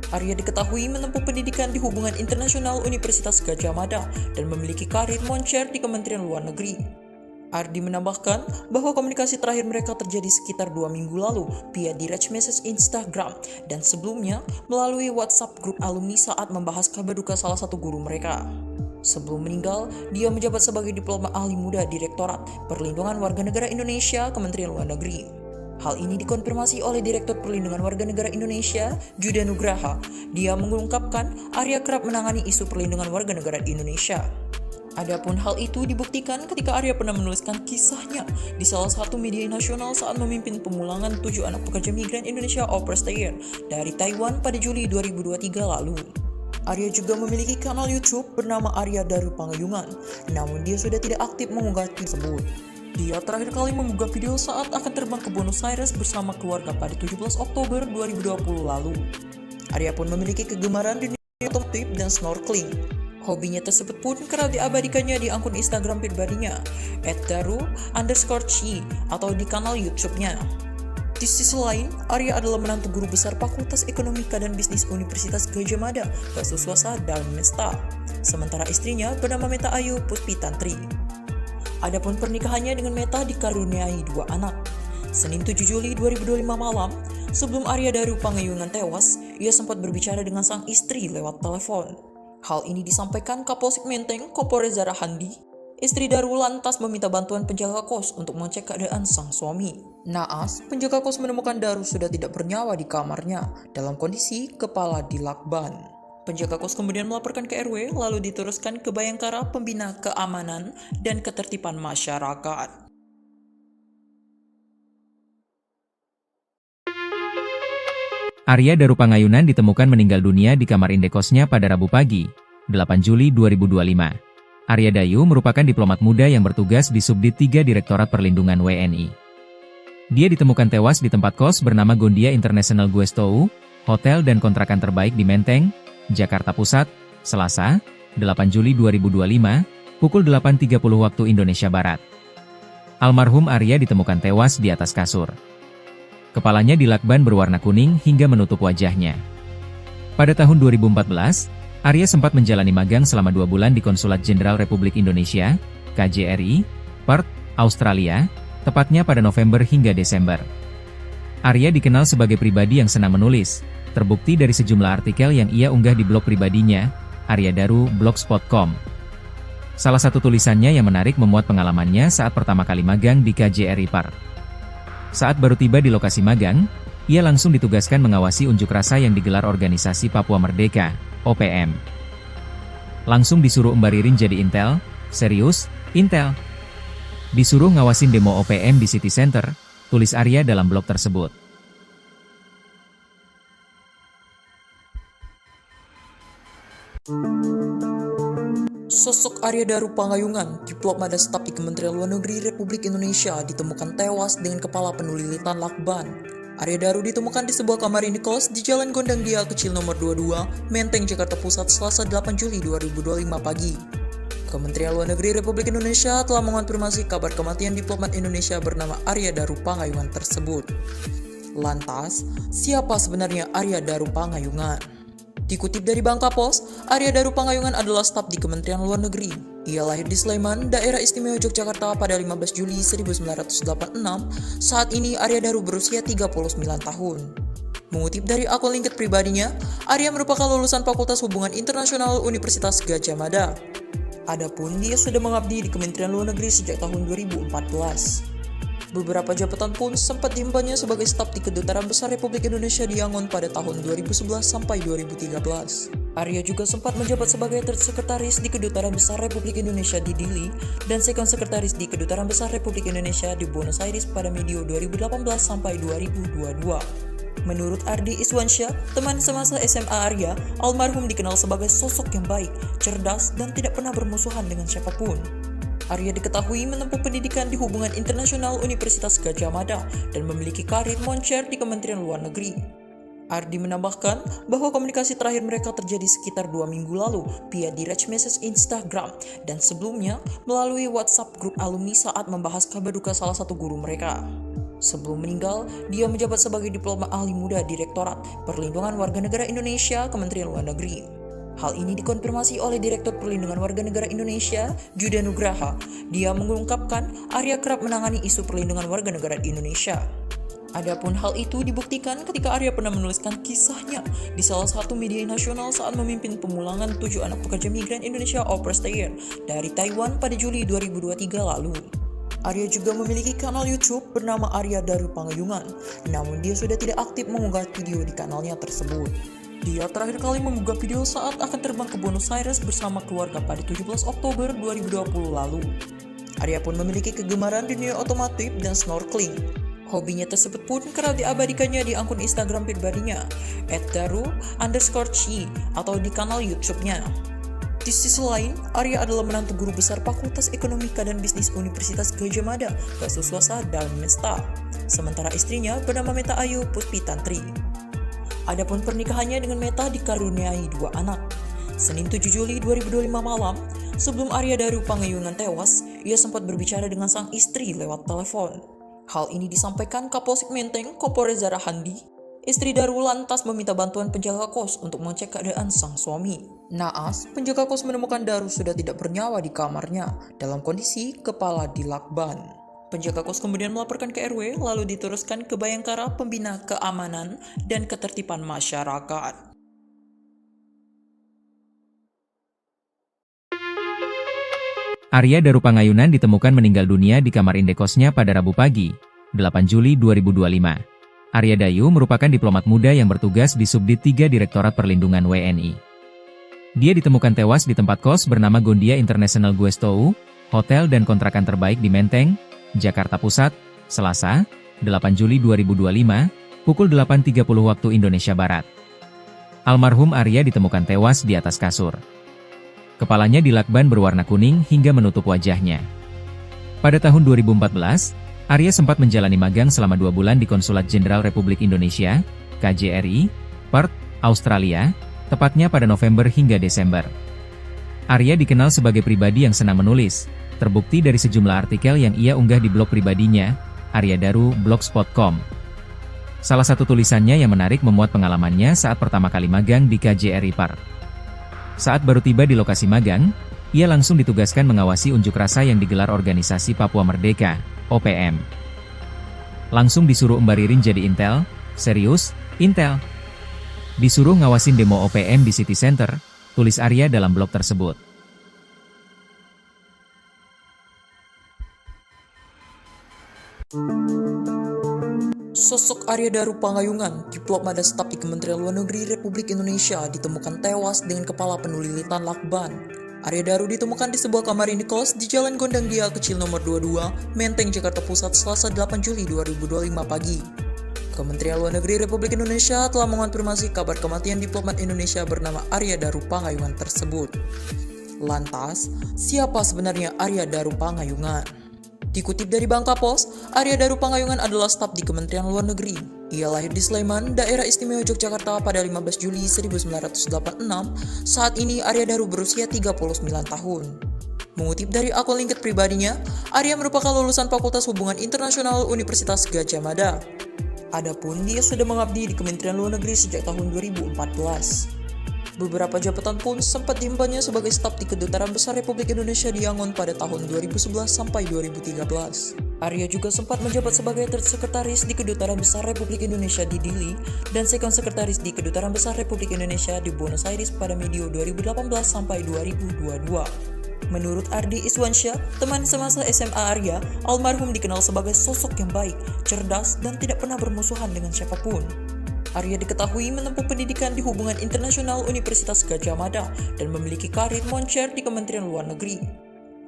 Arya diketahui menempuh pendidikan di Hubungan Internasional Universitas Gadjah Mada dan memiliki karir moncer di Kementerian Luar Negeri. Ardi menambahkan bahwa komunikasi terakhir mereka terjadi sekitar 2 minggu lalu via direct message Instagram dan sebelumnya melalui WhatsApp grup alumni saat membahas kabar duka salah satu guru mereka. Sebelum meninggal, dia menjabat sebagai diplomat ahli muda Direktorat Perlindungan Warga Negara Indonesia, Kementerian Luar Negeri. Hal ini dikonfirmasi oleh Direktur Perlindungan Warga Negara Indonesia, Judah Nugraha. Dia mengungkapkan Arya kerap menangani isu perlindungan warga negara di Indonesia. Adapun hal itu dibuktikan ketika Arya pernah menuliskan kisahnya di salah satu media nasional saat memimpin pemulangan 7 anak pekerja migran Indonesia au pair dari Taiwan pada Juli 2023 lalu. Arya juga memiliki kanal YouTube bernama Arya Daru Pangayungan, namun dia sudah tidak aktif mengunggah tersebut. Dia terakhir kali mengunggah video saat akan terbang ke Buenos Aires bersama keluarga pada 17 Oktober 2020 lalu. Arya pun memiliki kegemaran di dunia otomotif dan snorkeling. Hobinya tersebut pun kerap diabadikannya di akun Instagram pribadinya, @daru_chi atau di kanal YouTube-nya. Di sisi lain, Arya adalah menantu guru besar Fakultas Ekonomika dan Bisnis Universitas Gadjah Mada, Pak Suswasa dan Mesta. Sementara istrinya bernama Meta Ayu Puspitantri. Adapun pernikahannya dengan Meta dikaruniai 2 anak. Senin 7 Juli 2025 malam, sebelum Arya Daru Pangayungan tewas, ia sempat berbicara dengan sang istri lewat telepon. Hal ini disampaikan Kapolsek Menteng, Kompol Reza Rahandi. Istri Daru lantas meminta bantuan penjaga kos untuk mengecek keadaan sang suami. Naas, penjaga kos menemukan Daru sudah tidak bernyawa di kamarnya dalam kondisi kepala dilakban. Penjaga kos kemudian melaporkan ke RW lalu diteruskan ke Bayangkara Pembina Keamanan dan Ketertiban Masyarakat. Arya Daru Pangayunan ditemukan meninggal dunia di kamar indekosnya pada Rabu pagi, 8 Juli 2025. Arya Dayu merupakan diplomat muda yang bertugas di Subdit 3 Direktorat Perlindungan WNI. Dia ditemukan tewas di tempat kos bernama Gondia International Guestou, hotel dan kontrakan terbaik di Menteng, Jakarta Pusat, Selasa, 8 Juli 2025, pukul 8.30 waktu Indonesia Barat. Almarhum Arya ditemukan tewas di atas kasur. Kepalanya dilakban berwarna kuning hingga menutup wajahnya. Pada tahun 2014, Arya sempat menjalani magang selama 2 bulan di Konsulat Jenderal Republik Indonesia, KJRI, Perth, Australia, tepatnya pada November hingga Desember. Arya dikenal sebagai pribadi yang senang menulis, terbukti dari sejumlah artikel yang ia unggah di blog pribadinya, aryadaru.blogspot.com. Salah satu tulisannya yang menarik memuat pengalamannya saat pertama kali magang di KJRI Perth. Saat baru tiba di lokasi magang, ia langsung ditugaskan mengawasi unjuk rasa yang digelar organisasi Papua Merdeka, OPM. Langsung disuruh embaririn jadi intel, serius, intel. Disuruh ngawasin demo OPM di City Center, tulis Arya dalam blog tersebut. Sosok Arya Daru Pangayungan, diplomat dan staf di Kementerian Luar Negeri Republik Indonesia, ditemukan tewas dengan kepala penuh lilitan lakban. Arya Daru ditemukan di sebuah kamar indekos di Jalan Gondang Dia Kecil nomor 22, Menteng, Jakarta Pusat, Selasa 8 Juli 2025 pagi. Kementerian Luar Negeri Republik Indonesia telah mengonfirmasi kabar kematian diplomat Indonesia bernama Arya Daru Pangayungan tersebut. Lantas, siapa sebenarnya Arya Daru Pangayungan? Dikutip dari Bangkapos, Arya Daru Pangayungan adalah staf di Kementerian Luar Negeri. Ia lahir di Sleman, Daerah Istimewa Yogyakarta pada 15 Juli 1986. Saat ini Arya Daru berusia 39 tahun. Mengutip dari akun LinkedIn pribadinya, Arya merupakan lulusan Fakultas Hubungan Internasional Universitas Gadjah Mada. Adapun dia sudah mengabdi di Kementerian Luar Negeri sejak tahun 2014. Beberapa jabatan pun sempat diembannya sebagai staf di Kedutaan Besar Republik Indonesia di Yangon pada tahun 2011 sampai 2013. Arya juga sempat menjabat sebagai Third Sekretaris di Kedutaan Besar Republik Indonesia di Dili dan Second Sekretaris di Kedutaan Besar Republik Indonesia di Buenos Aires pada medio 2018 sampai 2022. Menurut Ardi Iswansyah, teman semasa SMA Arya, almarhum dikenal sebagai sosok yang baik, cerdas, dan tidak pernah bermusuhan dengan siapapun. Arya diketahui menempuh pendidikan di Hubungan Internasional Universitas Gadjah Mada dan memiliki karir moncer di Kementerian Luar Negeri. Ardi menambahkan bahwa komunikasi terakhir mereka terjadi sekitar 2 minggu lalu via direct message Instagram dan sebelumnya melalui WhatsApp grup alumni saat membahas kabar duka salah satu guru mereka. Sebelum meninggal, dia menjabat sebagai diplomat ahli muda Direktorat Perlindungan Warga Negara Indonesia Kementerian Luar Negeri. Hal ini dikonfirmasi oleh Direktur Perlindungan Warga Negara Indonesia, Judah Nugraha. Dia mengungkapkan Arya kerap menangani isu perlindungan warga negara di Indonesia. Adapun hal itu dibuktikan ketika Arya pernah menuliskan kisahnya di salah satu media nasional saat memimpin pemulangan 7 anak pekerja migran Indonesia au pair dari Taiwan pada Juli 2023 lalu. Arya juga memiliki kanal YouTube bernama Arya Daru Pangayungan, namun dia sudah tidak aktif mengunggah video di kanalnya tersebut. Dia terakhir kali mengunggah video saat akan terbang ke Buenos Aires bersama keluarga pada 17 Oktober 2020 lalu. Arya pun memiliki kegemaran di dunia otomotif dan snorkeling. Hobinya tersebut pun kerap diabadikannya di akun Instagram pribadinya, @daru_chi atau di kanal YouTube-nya. Di sisi lain, Arya adalah menantu guru besar Fakultas Ekonomika dan Bisnis Universitas Gadjah Mada, Gasuswasa Darmesta. Sementara istrinya bernama Meta Ayu Puspitantri. Adapun pernikahannya dengan Meta dikaruniai 2 anak. Senin 7 Juli 2025 malam, sebelum Arya Daru Pangayungan tewas, ia sempat berbicara dengan sang istri lewat telepon. Hal ini disampaikan Kapolsek Menteng, Kompol Reza Rahandi. Istri Daru lantas meminta bantuan penjaga kos untuk mengecek keadaan sang suami. Naas, penjaga kos menemukan Daru sudah tidak bernyawa di kamarnya dalam kondisi kepala dilakban. Penjaga kos kemudian melaporkan ke RW lalu diteruskan ke Bayangkara Pembina Keamanan dan Ketertiban Masyarakat. Arya Daru Pangayunan ditemukan meninggal dunia di kamar indekosnya pada Rabu pagi, 8 Juli 2025. Arya Dayu merupakan diplomat muda yang bertugas di Subdit 3 Direktorat Perlindungan WNI. Dia ditemukan tewas di tempat kos bernama Gondia International Guestou, hotel dan kontrakan terbaik di Menteng, Jakarta Pusat, Selasa, 8 Juli 2025, pukul 8.30 waktu Indonesia Barat. Almarhum Arya ditemukan tewas di atas kasur. Kepalanya dilakban berwarna kuning hingga menutup wajahnya. Pada tahun 2014, Arya sempat menjalani magang selama 2 bulan di Konsulat Jenderal Republik Indonesia, KJRI, Perth, Australia, tepatnya pada November hingga Desember. Arya dikenal sebagai pribadi yang senang menulis, terbukti dari sejumlah artikel yang ia unggah di blog pribadinya, aryadaru.blogspot.com. Salah satu tulisannya yang menarik memuat pengalamannya saat pertama kali magang di KJRI Perth. Saat baru tiba di lokasi magang, ia langsung ditugaskan mengawasi unjuk rasa yang digelar Organisasi Papua Merdeka, OPM. Langsung disuruh Mbak Ririn jadi intel, serius, intel. Disuruh ngawasin demo OPM di City Center, tulis Arya dalam blog tersebut. Sosok Arya Daru Pangayungan, diplomat dan staf di Kementerian Luar Negeri Republik Indonesia, ditemukan tewas dengan kepala penuh lilitan lakban. Arya Daru ditemukan di sebuah kamar indekos di Jalan Gondang Dia Kecil nomor 22, Menteng, Jakarta Pusat, Selasa 8 Juli 2025 pagi. Kementerian Luar Negeri Republik Indonesia telah mengonfirmasi kabar kematian diplomat Indonesia bernama Arya Daru Pangayungan tersebut. Lantas, siapa sebenarnya Arya Daru Pangayungan? Dikutip dari Bangkapos, Arya Daru Pangayungan adalah staf di Kementerian Luar Negeri. Ia lahir di Sleman, Daerah Istimewa Yogyakarta pada 15 Juli 1986. Saat ini Arya Daru berusia 39 tahun. Mengutip dari akun LinkedIn pribadinya, Arya merupakan lulusan Fakultas Hubungan Internasional Universitas Gadjah Mada. Adapun dia sudah mengabdi di Kementerian Luar Negeri sejak tahun 2014. Beberapa jabatan pun sempat diembannya sebagai staf di Kedutaan Besar Republik Indonesia di Yangon pada tahun 2011 sampai 2013. Arya juga sempat menjabat sebagai Third Sekretaris di Kedutaan Besar Republik Indonesia di Dili dan Second Sekretaris di Kedutaan Besar Republik Indonesia di Buenos Aires pada medio 2018 sampai 2022. Menurut Ardi Iswansyah, teman semasa SMA Arya, almarhum dikenal sebagai sosok yang baik, cerdas, dan tidak pernah bermusuhan dengan siapapun. Arya diketahui menempuh pendidikan di Hubungan Internasional Universitas Gadjah Mada dan memiliki karir moncer di Kementerian Luar Negeri.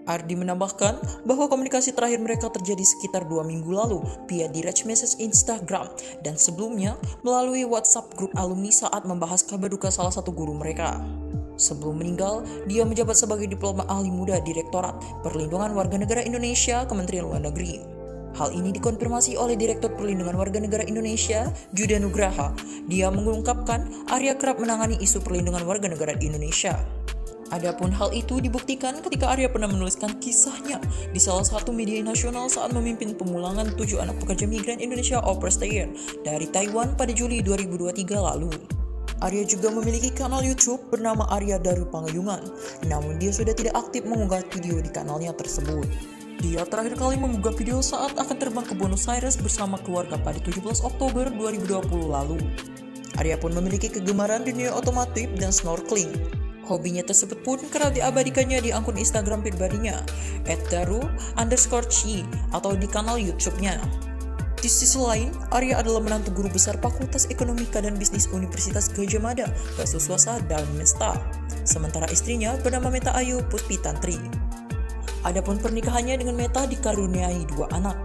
Ardi menambahkan bahwa komunikasi terakhir mereka terjadi sekitar 2 minggu lalu via direct message Instagram dan sebelumnya melalui WhatsApp grup alumni saat membahas kabar duka salah satu guru mereka. Sebelum meninggal, dia menjabat sebagai diplomat ahli muda Direktorat Perlindungan Warga Negara Indonesia Kementerian Luar Negeri. Hal ini dikonfirmasi oleh Direktur Perlindungan Warga Negara Indonesia, Juda Nugraha. Dia mengungkapkan Arya kerap menangani isu perlindungan warga negara di Indonesia. Adapun hal itu dibuktikan ketika Arya pernah menuliskan kisahnya di salah satu media nasional saat memimpin pemulangan 7 anak pekerja migran Indonesia au pair dari Taiwan pada Juli 2023 lalu. Arya juga memiliki kanal YouTube bernama Arya Daru Pangayungan, namun dia sudah tidak aktif mengunggah video di kanalnya tersebut. Dia terakhir kali mengunggah video saat akan terbang ke Buenos Aires bersama keluarga pada 17 Oktober 2020 lalu. Arya pun memiliki kegemaran dunia otomotif dan snorkeling. Hobinya tersebut pun kerap diabadikannya di akun Instagram pribadinya, @daru_chi atau di kanal YouTube-nya. Di sisi lain, Arya adalah menantu guru besar Fakultas Ekonomika dan Bisnis Universitas Gadjah Mada, Gasuswasa Darmesta. Sementara istrinya bernama Meta Ayu Puspitantri. Adapun pernikahannya dengan Meta dikaruniai 2 anak.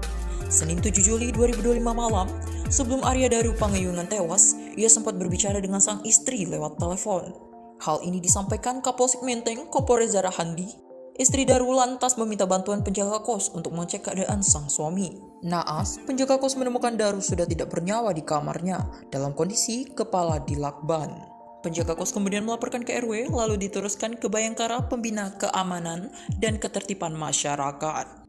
Senin 7 Juli 2025 malam, sebelum Arya Daru Pangayunan tewas, ia sempat berbicara dengan sang istri lewat telepon. Hal ini disampaikan Kapolsek Menteng, Kompol Reza Rahandi. Istri Daru lantas meminta bantuan penjaga kos untuk mengecek keadaan sang suami. Naas, penjaga kos menemukan Daru sudah tidak bernyawa di kamarnya dalam kondisi kepala dilakban. Penjaga kos kemudian melaporkan ke RW lalu diteruskan ke Bayangkara Pembina Keamanan dan Ketertiban Masyarakat.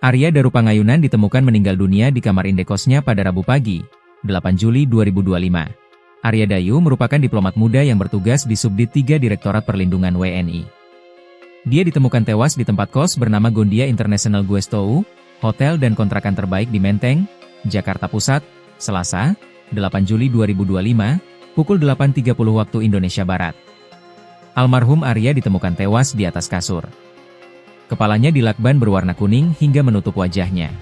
Arya Daru Pangayunan ditemukan meninggal dunia di kamar indekosnya pada Rabu pagi, 8 Juli 2025. Arya Dayu merupakan diplomat muda yang bertugas di Subdit 3 Direktorat Perlindungan WNI. Dia ditemukan tewas di tempat kos bernama Gondia International Guestou, hotel dan kontrakan terbaik di Menteng, Jakarta Pusat, Selasa, 8 Juli 2025, pukul 8.30 waktu Indonesia Barat. Almarhum Arya ditemukan tewas di atas kasur. Kepalanya dilakban berwarna kuning hingga menutup wajahnya.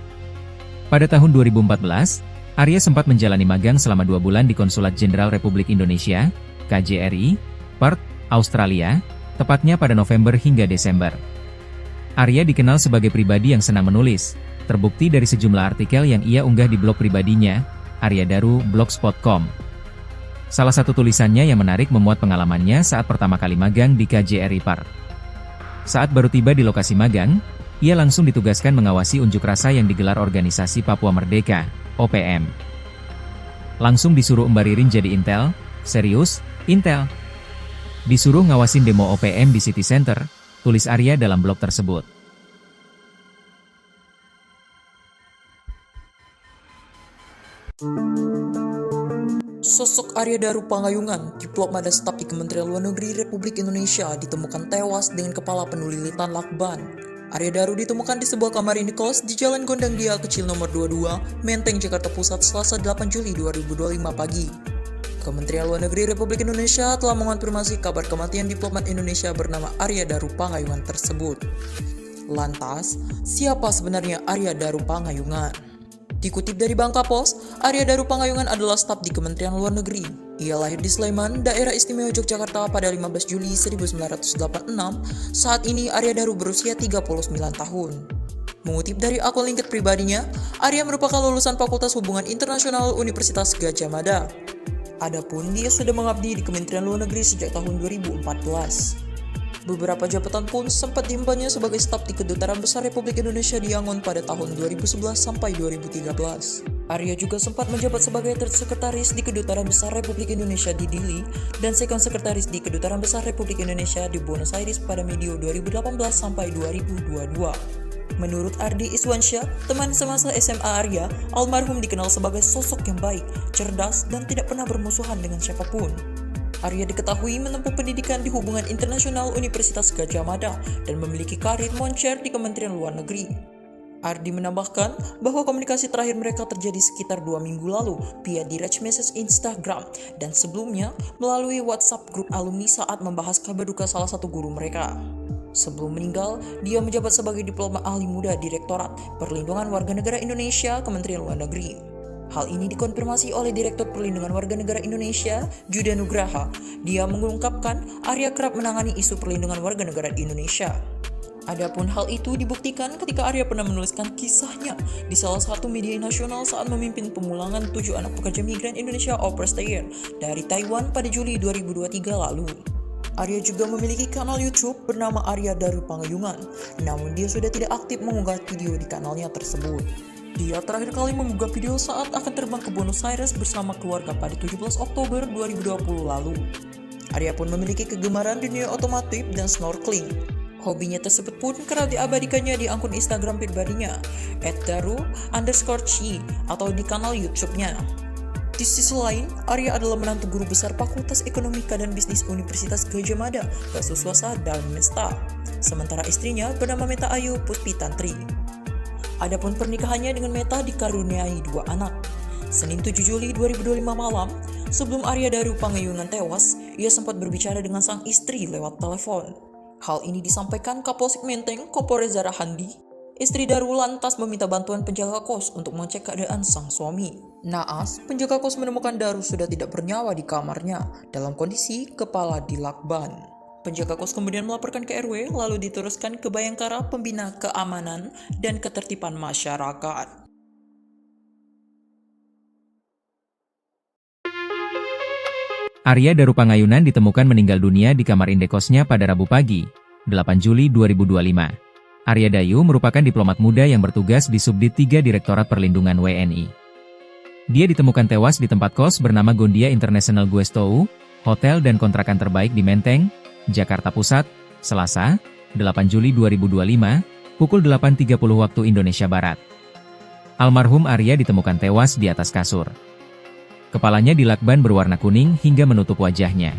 Pada tahun 2014, Arya sempat menjalani magang selama 2 bulan di Konsulat Jenderal Republik Indonesia, KJRI, Perth, Australia, tepatnya pada November hingga Desember. Arya dikenal sebagai pribadi yang senang menulis, terbukti dari sejumlah artikel yang ia unggah di blog pribadinya, aryadaru.blogspot.com. Salah satu tulisannya yang menarik memuat pengalamannya saat pertama kali magang di KJRI Perth. Saat baru tiba di lokasi magang, ia langsung ditugaskan mengawasi unjuk rasa yang digelar Organisasi Papua Merdeka, OPM. Langsung disuruh embaririn jadi intel, serius, intel. Disuruh ngawasin demo OPM di City Center, tulis Arya dalam blog tersebut. Sosok Arya Daru Pangayunan, diplomat dan staf di Kementerian Luar Negeri Republik Indonesia, ditemukan tewas dengan kepala penuh lilitan lakban. Arya Daru ditemukan di sebuah kamar indekos di Jalan Gondang Dia Kecil nomor 22, Menteng, Jakarta Pusat, Selasa 8 Juli 2025 pagi. Kementerian Luar Negeri Republik Indonesia telah mengonfirmasi kabar kematian diplomat Indonesia bernama Arya Daru Pangayunan tersebut. Lantas, siapa sebenarnya Arya Daru Pangayunan? Dikutip dari Bangkapos, Arya Daru Pangayunan adalah staf di Kementerian Luar Negeri. Ia lahir di Sleman, Daerah Istimewa Yogyakarta pada 15 Juli 1986. Saat ini Arya Daru berusia 39 tahun. Mengutip dari akun LinkedIn pribadinya, Arya merupakan lulusan Fakultas Hubungan Internasional Universitas Gadjah Mada. Adapun dia sudah mengabdi di Kementerian Luar Negeri sejak tahun 2014. Beberapa jabatan pun sempat diembannya sebagai staf di Kedutaan Besar Republik Indonesia di Yangon pada tahun 2011 sampai 2013. Arya juga sempat menjabat sebagai Third Sekretaris di Kedutaan Besar Republik Indonesia di Dili dan Second Sekretaris di Kedutaan Besar Republik Indonesia di Buenos Aires pada medio 2018 sampai 2022. Menurut Ardi Iswansyah, teman semasa SMA Arya, almarhum dikenal sebagai sosok yang baik, cerdas, dan tidak pernah bermusuhan dengan siapapun. Arya diketahui menempuh pendidikan di Hubungan Internasional Universitas Gadjah Mada dan memiliki karir moncer di Kementerian Luar Negeri. Ardi menambahkan bahwa komunikasi terakhir mereka terjadi sekitar 2 minggu lalu via direct message Instagram dan sebelumnya melalui WhatsApp grup alumni saat membahas kabar duka salah satu guru mereka. Sebelum meninggal, dia menjabat sebagai diplomat ahli muda Direktorat Perlindungan Warga Negara Indonesia Kementerian Luar Negeri. Hal ini dikonfirmasi oleh Direktur Perlindungan Warga Negara Indonesia, Judah Nugraha. Dia mengungkapkan Arya kerap menangani isu perlindungan warga negara di Indonesia. Adapun hal itu dibuktikan ketika Arya pernah menuliskan kisahnya di salah satu media nasional saat memimpin pemulangan 7 anak pekerja migran Indonesia au pair dari Taiwan pada Juli 2023 lalu. Arya juga memiliki kanal YouTube bernama Arya Daru Pangayunan, namun dia sudah tidak aktif mengunggah video di kanalnya tersebut. Dia terakhir kali mengunggah video saat akan terbang ke Buenos Aires bersama keluarga pada 17 Oktober 2020 lalu. Arya pun memiliki kegemaran dunia otomotif dan snorkeling. Hobinya tersebut pun kerap diabadikannya di akun Instagram pribadinya, @daru_chi atau di kanal YouTube-nya. Di sisi lain, Arya adalah menantu guru besar Fakultas Ekonomika dan Bisnis Universitas Gadjah Mada, Basuswasa Darmesta. Sementara istrinya bernama Meta Ayu Puspi Tantri. Adapun pernikahannya dengan Meta dikaruniai 2 anak. Senin 7 Juli 2025 malam, sebelum Arya Daru Pangayunan tewas, ia sempat berbicara dengan sang istri lewat telepon. Hal ini disampaikan Kapolsek Menteng, Kompol Reza Rahandi. Istri Daru lantas meminta bantuan penjaga kos untuk mengecek keadaan sang suami. Naas, penjaga kos menemukan Daru sudah tidak bernyawa di kamarnya dalam kondisi kepala dilakban. Penjaga kos kemudian melaporkan ke RW, lalu diteruskan ke Bayangkara Pembina Keamanan dan Ketertiban Masyarakat. Arya Darupangayunan ditemukan meninggal dunia di kamar indekosnya pada Rabu pagi, 8 Juli 2025. Arya Dayu merupakan diplomat muda yang bertugas di Subdit 3 Direktorat Perlindungan WNI. Dia ditemukan tewas di tempat kos bernama Gondia International Guestou, hotel dan kontrakan terbaik di Menteng, Jakarta Pusat, Selasa, 8 Juli 2025, pukul 8.30 waktu Indonesia Barat. Almarhum Arya ditemukan tewas di atas kasur. Kepalanya dilakban berwarna kuning hingga menutup wajahnya.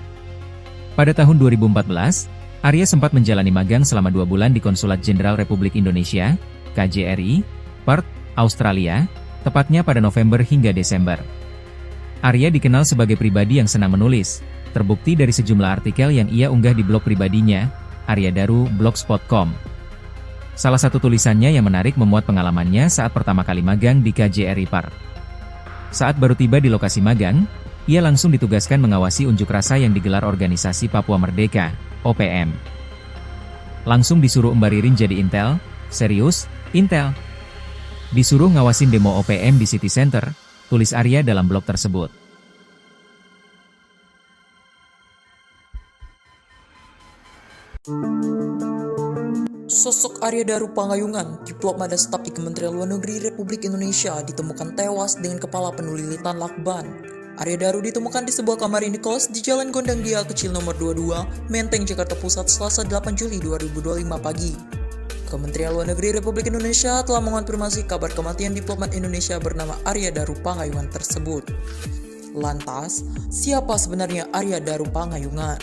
Pada tahun 2014, Arya sempat menjalani magang selama 2 bulan di Konsulat Jenderal Republik Indonesia, KJRI, Perth, Australia, tepatnya pada November hingga Desember. Arya dikenal sebagai pribadi yang senang menulis, terbukti dari sejumlah artikel yang ia unggah di blog pribadinya, aryadaru.blogspot.com. Salah satu tulisannya yang menarik memuat pengalamannya saat pertama kali magang di KJRI Perth. Saat baru tiba di lokasi magang, ia langsung ditugaskan mengawasi unjuk rasa yang digelar Organisasi Papua Merdeka, OPM. Langsung disuruh Mbak Ririn jadi intel, serius, intel. Disuruh ngawasin demo OPM di City Center, tulis Arya dalam blog tersebut. Sosok Arya Darupangayunan, diplomat dan staf di Kementerian Luar Negeri Republik Indonesia, ditemukan tewas dengan kepala penuh lilitan lakban. Arya Daru ditemukan di sebuah kamar indekos di Jalan Gondang Dia Kecil nomor 22, Menteng, Jakarta Pusat, Selasa 8 Juli 2025 pagi. Kementerian Luar Negeri Republik Indonesia telah mengonfirmasi kabar kematian diplomat Indonesia bernama Arya Darupangayunan tersebut. Lantas, siapa sebenarnya Arya Darupangayunan?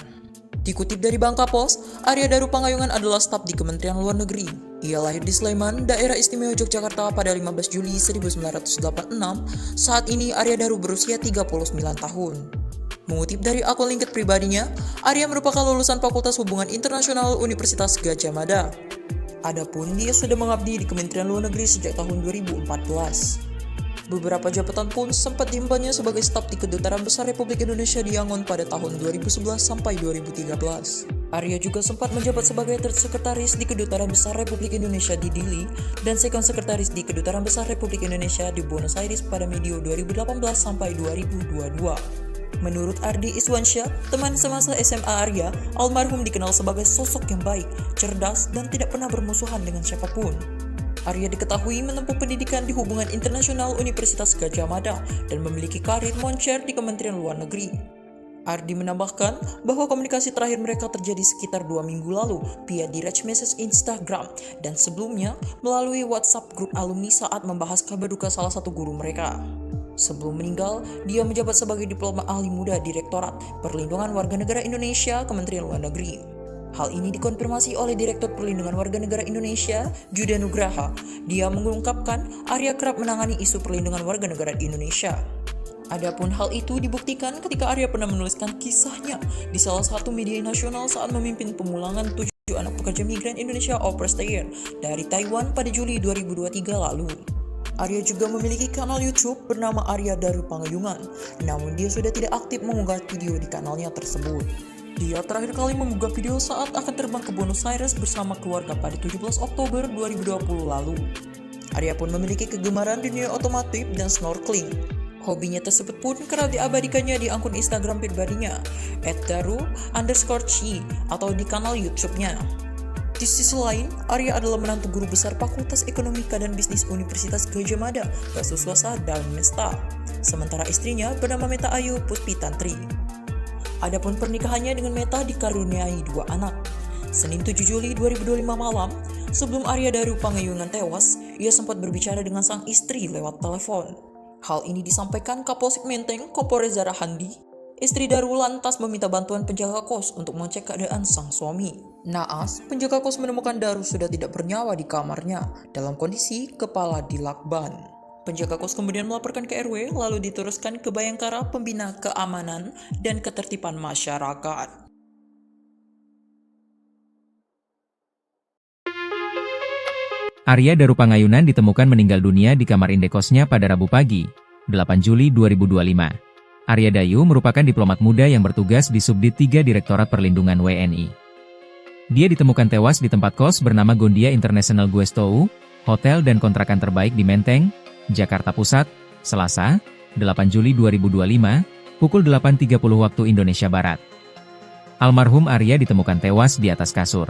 Dikutip dari Bangkapos, Arya Darupangayunan adalah staf di Kementerian Luar Negeri. Ia lahir di Sleman, Daerah Istimewa Yogyakarta pada 15 Juli 1986. Saat ini Arya Daru berusia 39 tahun. Mengutip dari akun LinkedIn pribadinya, Arya merupakan lulusan Fakultas Hubungan Internasional Universitas Gadjah Mada. Adapun dia sudah mengabdi di Kementerian Luar Negeri sejak tahun 2014. Beberapa jabatan pun sempat diembannya sebagai staf di Kedutaan Besar Republik Indonesia di Yangon pada tahun 2011 sampai 2013. Arya juga sempat menjabat sebagai Third Sekretaris di Kedutaan Besar Republik Indonesia di Dili dan Second Sekretaris di Kedutaan Besar Republik Indonesia di Buenos Aires pada medio 2018 sampai 2022. Menurut Ardi Iswansyah, teman semasa SMA Arya, almarhum dikenal sebagai sosok yang baik, cerdas, dan tidak pernah bermusuhan dengan siapapun. Arya diketahui menempuh pendidikan di Hubungan Internasional Universitas Gadjah Mada dan memiliki karir moncer di Kementerian Luar Negeri. Ardi menambahkan bahwa komunikasi terakhir mereka terjadi sekitar 2 minggu lalu via direct message Instagram dan sebelumnya melalui WhatsApp grup alumni saat membahas kabar duka salah satu guru mereka. Sebelum meninggal, dia menjabat sebagai diplomat ahli muda Direktorat Perlindungan Warga Negara Indonesia Kementerian Luar Negeri. Hal ini dikonfirmasi oleh Direktur Perlindungan Warga Negara Indonesia, Juda Nugraha. Dia mengungkapkan Arya kerap menangani isu perlindungan warga negara di Indonesia. Adapun hal itu dibuktikan ketika Arya pernah menuliskan kisahnya di salah satu media nasional saat memimpin pemulangan 7 anak pekerja migran Indonesia au pair dari Taiwan pada Juli 2023 lalu. Arya juga memiliki kanal YouTube bernama Arya Darupangayunan, namun dia sudah tidak aktif mengunggah video di kanalnya tersebut. Dia terakhir kali mengunggah video saat akan terbang ke Buenos Aires bersama keluarga pada 17 Oktober 2020 lalu. Arya pun memiliki kegemaran di dunia otomotif dan snorkeling. Hobinya tersebut pun kerap diabadikannya di akun Instagram pribadinya, @daru_chi atau di kanal YouTube-nya. Di sisi lain, Arya adalah menantu guru besar Fakultas Ekonomika dan Bisnis Universitas Gadjah Mada, Basuswasa Darmesta. Sementara istrinya bernama Meta Ayu Puspitantri. Adapun pernikahannya dengan Meta dikaruniai 2 anak. Senin 7 Juli 2025 malam, sebelum Arya Darupangayunan tewas, ia sempat berbicara dengan sang istri lewat telepon. Hal ini disampaikan Kapolsek Menteng, Kompol Reza Rahandi. Istri Daru lantas meminta bantuan penjaga kos untuk mengecek keadaan sang suami. Naas, penjaga kos menemukan Daru sudah tidak bernyawa di kamarnya, dalam kondisi kepala dilakban. Penjaga kos kemudian melaporkan ke RW, lalu diteruskan ke Bayangkara Pembina Keamanan dan Ketertiban Masyarakat. Arya Darupangayunan ditemukan meninggal dunia di kamar indekosnya pada Rabu pagi, 8 Juli 2025. Arya Dayu merupakan diplomat muda yang bertugas di Subdit 3 Direktorat Perlindungan WNI. Dia ditemukan tewas di tempat kos bernama Gondia International Guestou, hotel dan kontrakan terbaik di Menteng, Jakarta Pusat, Selasa, 8 Juli 2025, pukul 8.30 waktu Indonesia Barat. Almarhum Arya ditemukan tewas di atas kasur.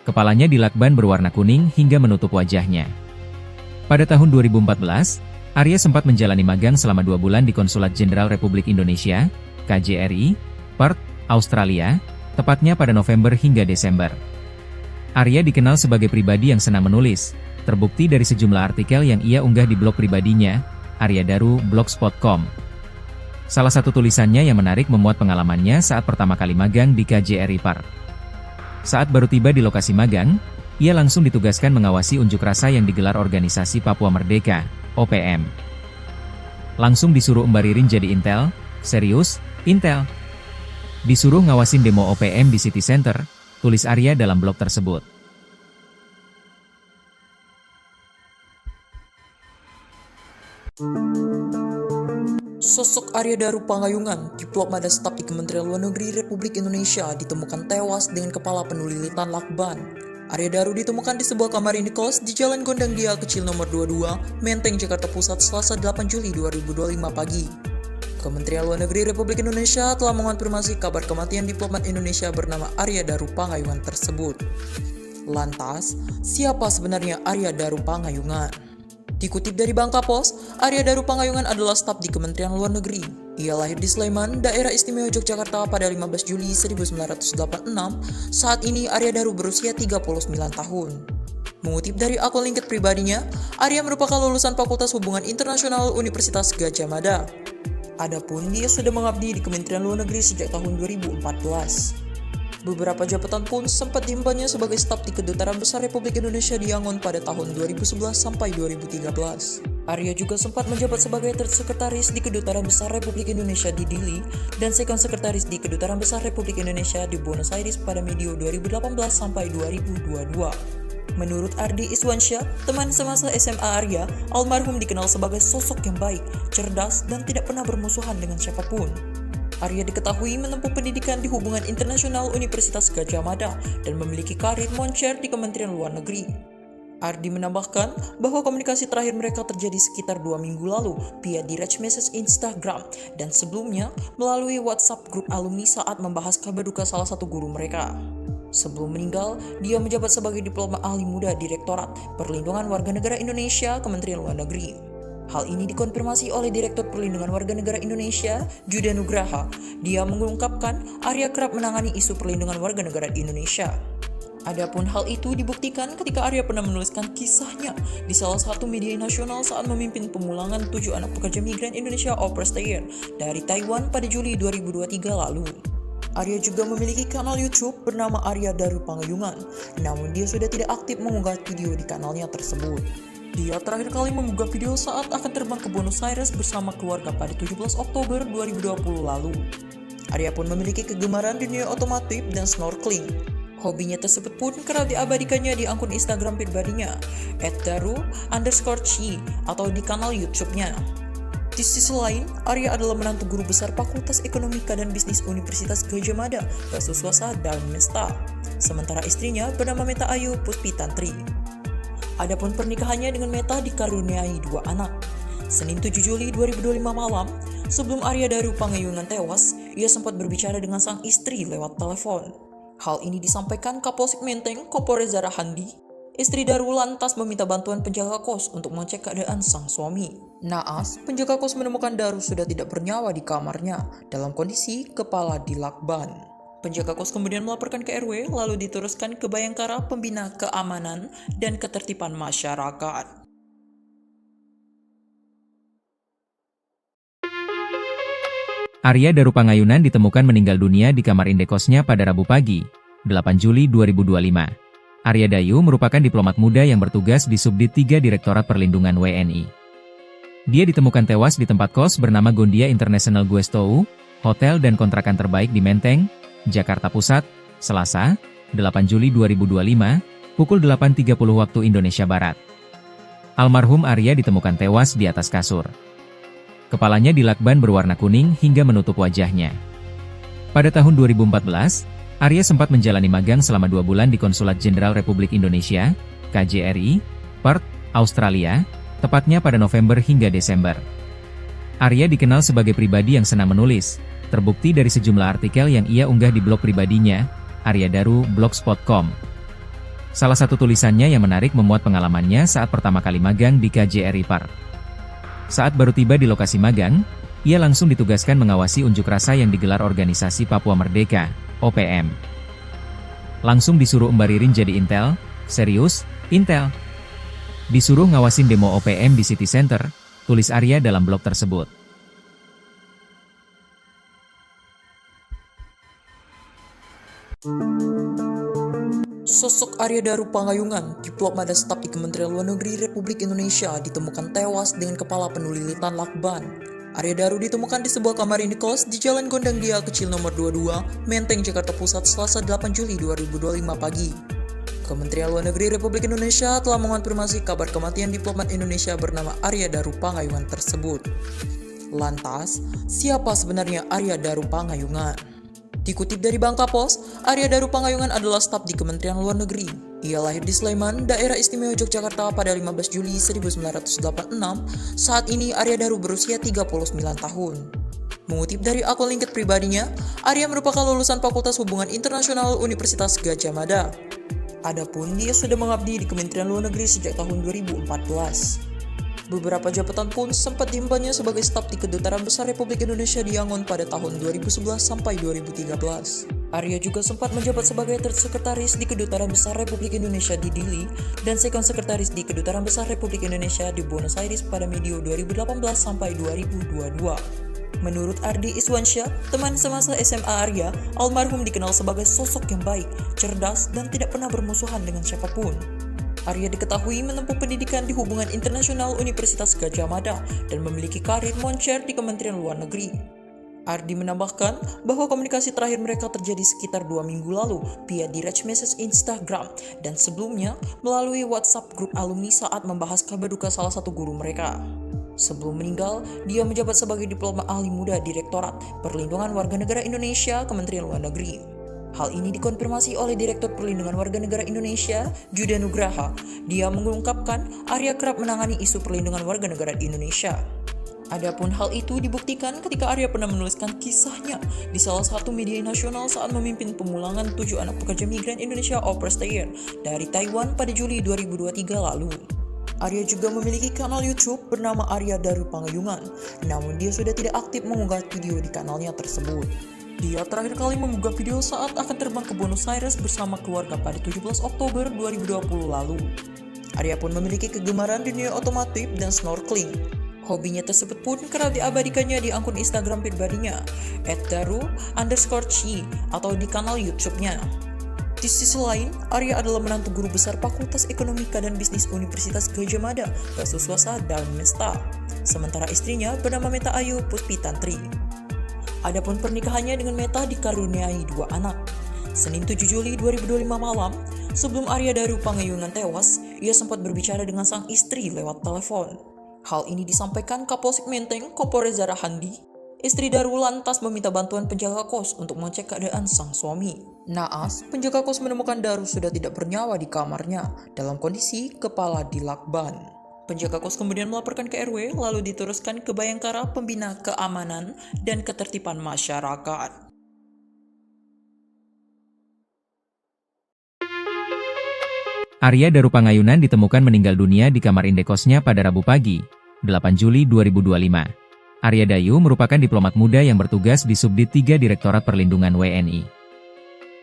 Kepalanya dilakban berwarna kuning hingga menutup wajahnya. Pada tahun 2014, Arya sempat menjalani magang selama 2 bulan di Konsulat Jenderal Republik Indonesia, KJRI, Perth, Australia, tepatnya pada November hingga Desember. Arya dikenal sebagai pribadi yang senang menulis, terbukti dari sejumlah artikel yang ia unggah di blog pribadinya, aryadaru.blogspot.com. Salah satu tulisannya yang menarik memuat pengalamannya saat pertama kali magang di KJRI Perth. Saat baru tiba di lokasi magang, ia langsung ditugaskan mengawasi unjuk rasa yang digelar Organisasi Papua Merdeka, OPM. Langsung disuruh embaririn jadi intel, serius, intel. Disuruh ngawasin demo OPM di City Center, tulis Arya dalam blog tersebut. Sosok Arya Daru Pangayungan, diplomat dan staf di Kementerian Luar Negeri Republik Indonesia, ditemukan tewas dengan kepala penuh lilitan lakban. Arya Daru ditemukan di sebuah kamar indekos di Jalan Gondang Dia Kecil nomor 22, Menteng, Jakarta Pusat, Selasa 8 Juli 2025 pagi. Kementerian Luar Negeri Republik Indonesia telah mengonfirmasi kabar kematian diplomat Indonesia bernama Arya Daru Pangayungan tersebut. Lantas, siapa sebenarnya Arya Daru Pangayungan? Dikutip dari Bangka Pos, Arya Daru Pangayungan adalah staf di Kementerian Luar Negeri. Ia lahir di Sleman, Daerah Istimewa Yogyakarta pada 15 Juli 1986. Saat ini Arya Daru berusia 39 tahun. Mengutip dari akun LinkedIn pribadinya, Arya merupakan lulusan Fakultas Hubungan Internasional Universitas Gadjah Mada. Adapun dia sudah mengabdi di Kementerian Luar Negeri sejak tahun 2014. Beberapa jabatan pun sempat diembannya sebagai staf di Kedutaan Besar Republik Indonesia di Yangon pada tahun 2011 sampai 2013. Arya juga sempat menjabat sebagai Third Sekretaris di Kedutaan Besar Republik Indonesia di Dili dan Second Sekretaris di Kedutaan Besar Republik Indonesia di Buenos Aires pada medio 2018 sampai 2022. Menurut Ardi Iswansyah, teman semasa SMA Arya, almarhum dikenal sebagai sosok yang baik, cerdas, dan tidak pernah bermusuhan dengan siapapun. Arya diketahui menempuh pendidikan di Hubungan Internasional Universitas Gadjah Mada dan memiliki karir moncer di Kementerian Luar Negeri. Ardi menambahkan bahwa komunikasi terakhir mereka terjadi sekitar 2 minggu lalu via direct message Instagram dan sebelumnya melalui WhatsApp grup alumni saat membahas kabar duka salah satu guru mereka. Sebelum meninggal, dia menjabat sebagai diplomat ahli muda Direktorat Perlindungan Warga Negara Indonesia Kementerian Luar Negeri. Hal ini dikonfirmasi oleh Direktur Perlindungan Warga Negara Indonesia, Judah Nugraha. Dia mengungkapkan Arya kerap menangani isu perlindungan warga negara di Indonesia. Adapun hal itu dibuktikan ketika Arya pernah menuliskan kisahnya di salah satu media nasional saat memimpin pemulangan 7 anak pekerja migran Indonesia au pair dari Taiwan pada Juli 2023 lalu. Arya juga memiliki kanal YouTube bernama Arya Daru Pangayungan, namun dia sudah tidak aktif mengunggah video di kanalnya tersebut. Dia terakhir kali mengunggah video saat akan terbang ke Buenos Aires bersama keluarga pada 17 Oktober 2020 lalu. Arya pun memiliki kegemaran dunia otomotif dan snorkeling. Hobinya tersebut pun kerap diabadikannya di akun Instagram pribadinya, @daru_chi atau di kanal YouTube-nya. Di sisi lain, Arya adalah menantu guru besar Fakultas Ekonomika dan Bisnis Universitas Gadjah Mada, Basuswasa Darmesta. Sementara istrinya bernama Meta Ayu Puspi Tantri. Adapun pernikahannya dengan Meta dikaruniai 2 anak. Senin 7 Juli 2025 malam, sebelum Arya Daru Pangayungan tewas, ia sempat berbicara dengan sang istri lewat telepon. Hal ini disampaikan Kapolsek Menteng, Kopolres Zara Handi. Istri Daru lantas meminta bantuan penjaga kos untuk mengecek keadaan sang suami. Naas, penjaga kos menemukan Daru sudah tidak bernyawa di kamarnya dalam kondisi kepala dilakban. Penjaga kos kemudian melaporkan ke RW lalu diteruskan ke Bayangkara Pembina Keamanan dan Ketertiban Masyarakat. Arya Daru Pangayungan ditemukan meninggal dunia di kamar indekosnya pada Rabu pagi, 8 Juli 2025. Arya Dayu merupakan diplomat muda yang bertugas di Subdit 3 Direktorat Perlindungan WNI. Dia ditemukan tewas di tempat kos bernama Gondia International Guestou, hotel dan kontrakan terbaik di Menteng, Jakarta Pusat, Selasa, 8 Juli 2025, pukul 8.30 waktu Indonesia Barat. Almarhum Arya ditemukan tewas di atas kasur. Kepalanya dilakban berwarna kuning hingga menutup wajahnya. Pada tahun 2014, Arya sempat menjalani magang selama 2 bulan di Konsulat Jenderal Republik Indonesia, KJRI, Perth, Australia, tepatnya pada November hingga Desember. Arya dikenal sebagai pribadi yang senang menulis, terbukti dari sejumlah artikel yang ia unggah di blog pribadinya, aryadaru.blogspot.com. Salah satu tulisannya yang menarik memuat pengalamannya saat pertama kali magang di KJRI Perth. Saat baru tiba di lokasi magang, ia langsung ditugaskan mengawasi unjuk rasa yang digelar organisasi Papua Merdeka, OPM. Langsung disuruh Mbak Ririn jadi intel, serius, intel. Disuruh ngawasin demo OPM di City Center, tulis Arya dalam blog tersebut. Sosok Arya Daru Pangayungan, diplomat dan staf di Kementerian Luar Negeri Republik Indonesia ditemukan tewas dengan kepala penuh lilitan lakban. Arya Daru ditemukan di sebuah kamar indekos di Jalan Gondang Dia Kecil nomor 22, Menteng, Jakarta Pusat, Selasa 8 Juli 2025 pagi. Kementerian Luar Negeri Republik Indonesia telah mengonfirmasi kabar kematian diplomat Indonesia bernama Arya Daru Pangayungan tersebut. Lantas, siapa sebenarnya Arya Daru Pangayungan? Dikutip dari Bangka Pos, Arya Daru Pangayungan adalah staf di Kementerian Luar Negeri. Ia lahir di Sleman, Daerah Istimewa Yogyakarta pada 15 Juli 1986. Saat ini Arya Daru berusia 39 tahun. Mengutip dari akun LinkedIn pribadinya, Arya merupakan lulusan Fakultas Hubungan Internasional Universitas Gadjah Mada. Adapun dia sudah mengabdi di Kementerian Luar Negeri sejak tahun 2014. Beberapa jabatan pun sempat diembannya sebagai staf di Kedutaan Besar Republik Indonesia di Yangon pada tahun 2011 sampai 2013. Arya juga sempat menjabat sebagai Third Sekretaris di Kedutaan Besar Republik Indonesia di Dili dan Second Sekretaris di Kedutaan Besar Republik Indonesia di Buenos Aires pada medio 2018 sampai 2022. Menurut Ardi Iswansyah, teman semasa SMA Arya, almarhum dikenal sebagai sosok yang baik, cerdas, dan tidak pernah bermusuhan dengan siapapun. Arya diketahui menempuh pendidikan di Hubungan Internasional Universitas Gadjah Mada dan memiliki karir moncer di Kementerian Luar Negeri. Ardi menambahkan bahwa komunikasi terakhir mereka terjadi sekitar 2 minggu lalu via direct message Instagram dan sebelumnya melalui WhatsApp grup alumni saat membahas kabar duka salah satu guru mereka. Sebelum meninggal, dia menjabat sebagai diplomat ahli muda Direktorat Perlindungan Warga Negara Indonesia Kementerian Luar Negeri. Hal ini dikonfirmasi oleh Direktur Perlindungan Warga Negara Indonesia, Juda Nugraha. Dia mengungkapkan Arya kerap menangani isu perlindungan warga negara di Indonesia. Adapun hal itu dibuktikan ketika Arya pernah menuliskan kisahnya di salah satu media nasional saat memimpin pemulangan 7 anak pekerja migran Indonesia overstay dari Taiwan pada Juli 2023 lalu. Arya juga memiliki kanal YouTube bernama Arya Daru Pangayungan, namun dia sudah tidak aktif mengunggah video di kanalnya tersebut. Dia terakhir kali mengunggah video saat akan terbang ke Buenos Aires bersama keluarga pada 17 Oktober 2020 lalu. Arya pun memiliki kegemaran di dunia otomotif dan snorkeling. Hobinya tersebut pun kerap diabadikannya di akun Instagram pribadinya, @daru_chi atau di kanal YouTube-nya. Di sisi lain, Arya adalah menantu guru besar Fakultas Ekonomika dan Bisnis Universitas Gadjah Mada, Basuswasa Darmesta. Sementara istrinya bernama Meta Ayu Puspitantri. Adapun pernikahannya dengan Meta dikaruniai 2 anak. Senin 7 Juli 2025 malam, sebelum Arya Daru Pangayungan tewas, ia sempat berbicara dengan sang istri lewat telepon. Hal ini disampaikan Kapolsek Menteng, Kompol Reza Rahandi. Istri Daru lantas meminta bantuan penjaga kos untuk mengecek keadaan sang suami. Naas, penjaga kos menemukan Daru sudah tidak bernyawa di kamarnya dalam kondisi kepala dilakban. Penjaga kos kemudian melaporkan ke RW, lalu diteruskan ke Bayangkara Pembina Keamanan dan Ketertiban Masyarakat. Arya Daru Pangayungan ditemukan meninggal dunia di kamar indekosnya pada Rabu pagi, 8 Juli 2025. Arya Dayu merupakan diplomat muda yang bertugas di Subdit 3 Direktorat Perlindungan WNI.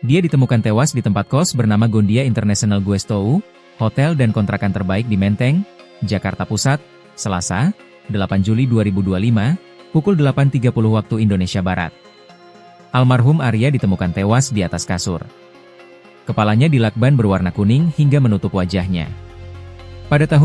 Dia ditemukan tewas di tempat kos bernama Gondia International Guestou, hotel dan kontrakan terbaik di Menteng, Jakarta Pusat, Selasa, 8 Juli 2025, pukul 8.30 waktu Indonesia Barat. Almarhum Arya ditemukan tewas di atas kasur. Kepalanya dilakban berwarna kuning hingga menutup wajahnya. Pada tahun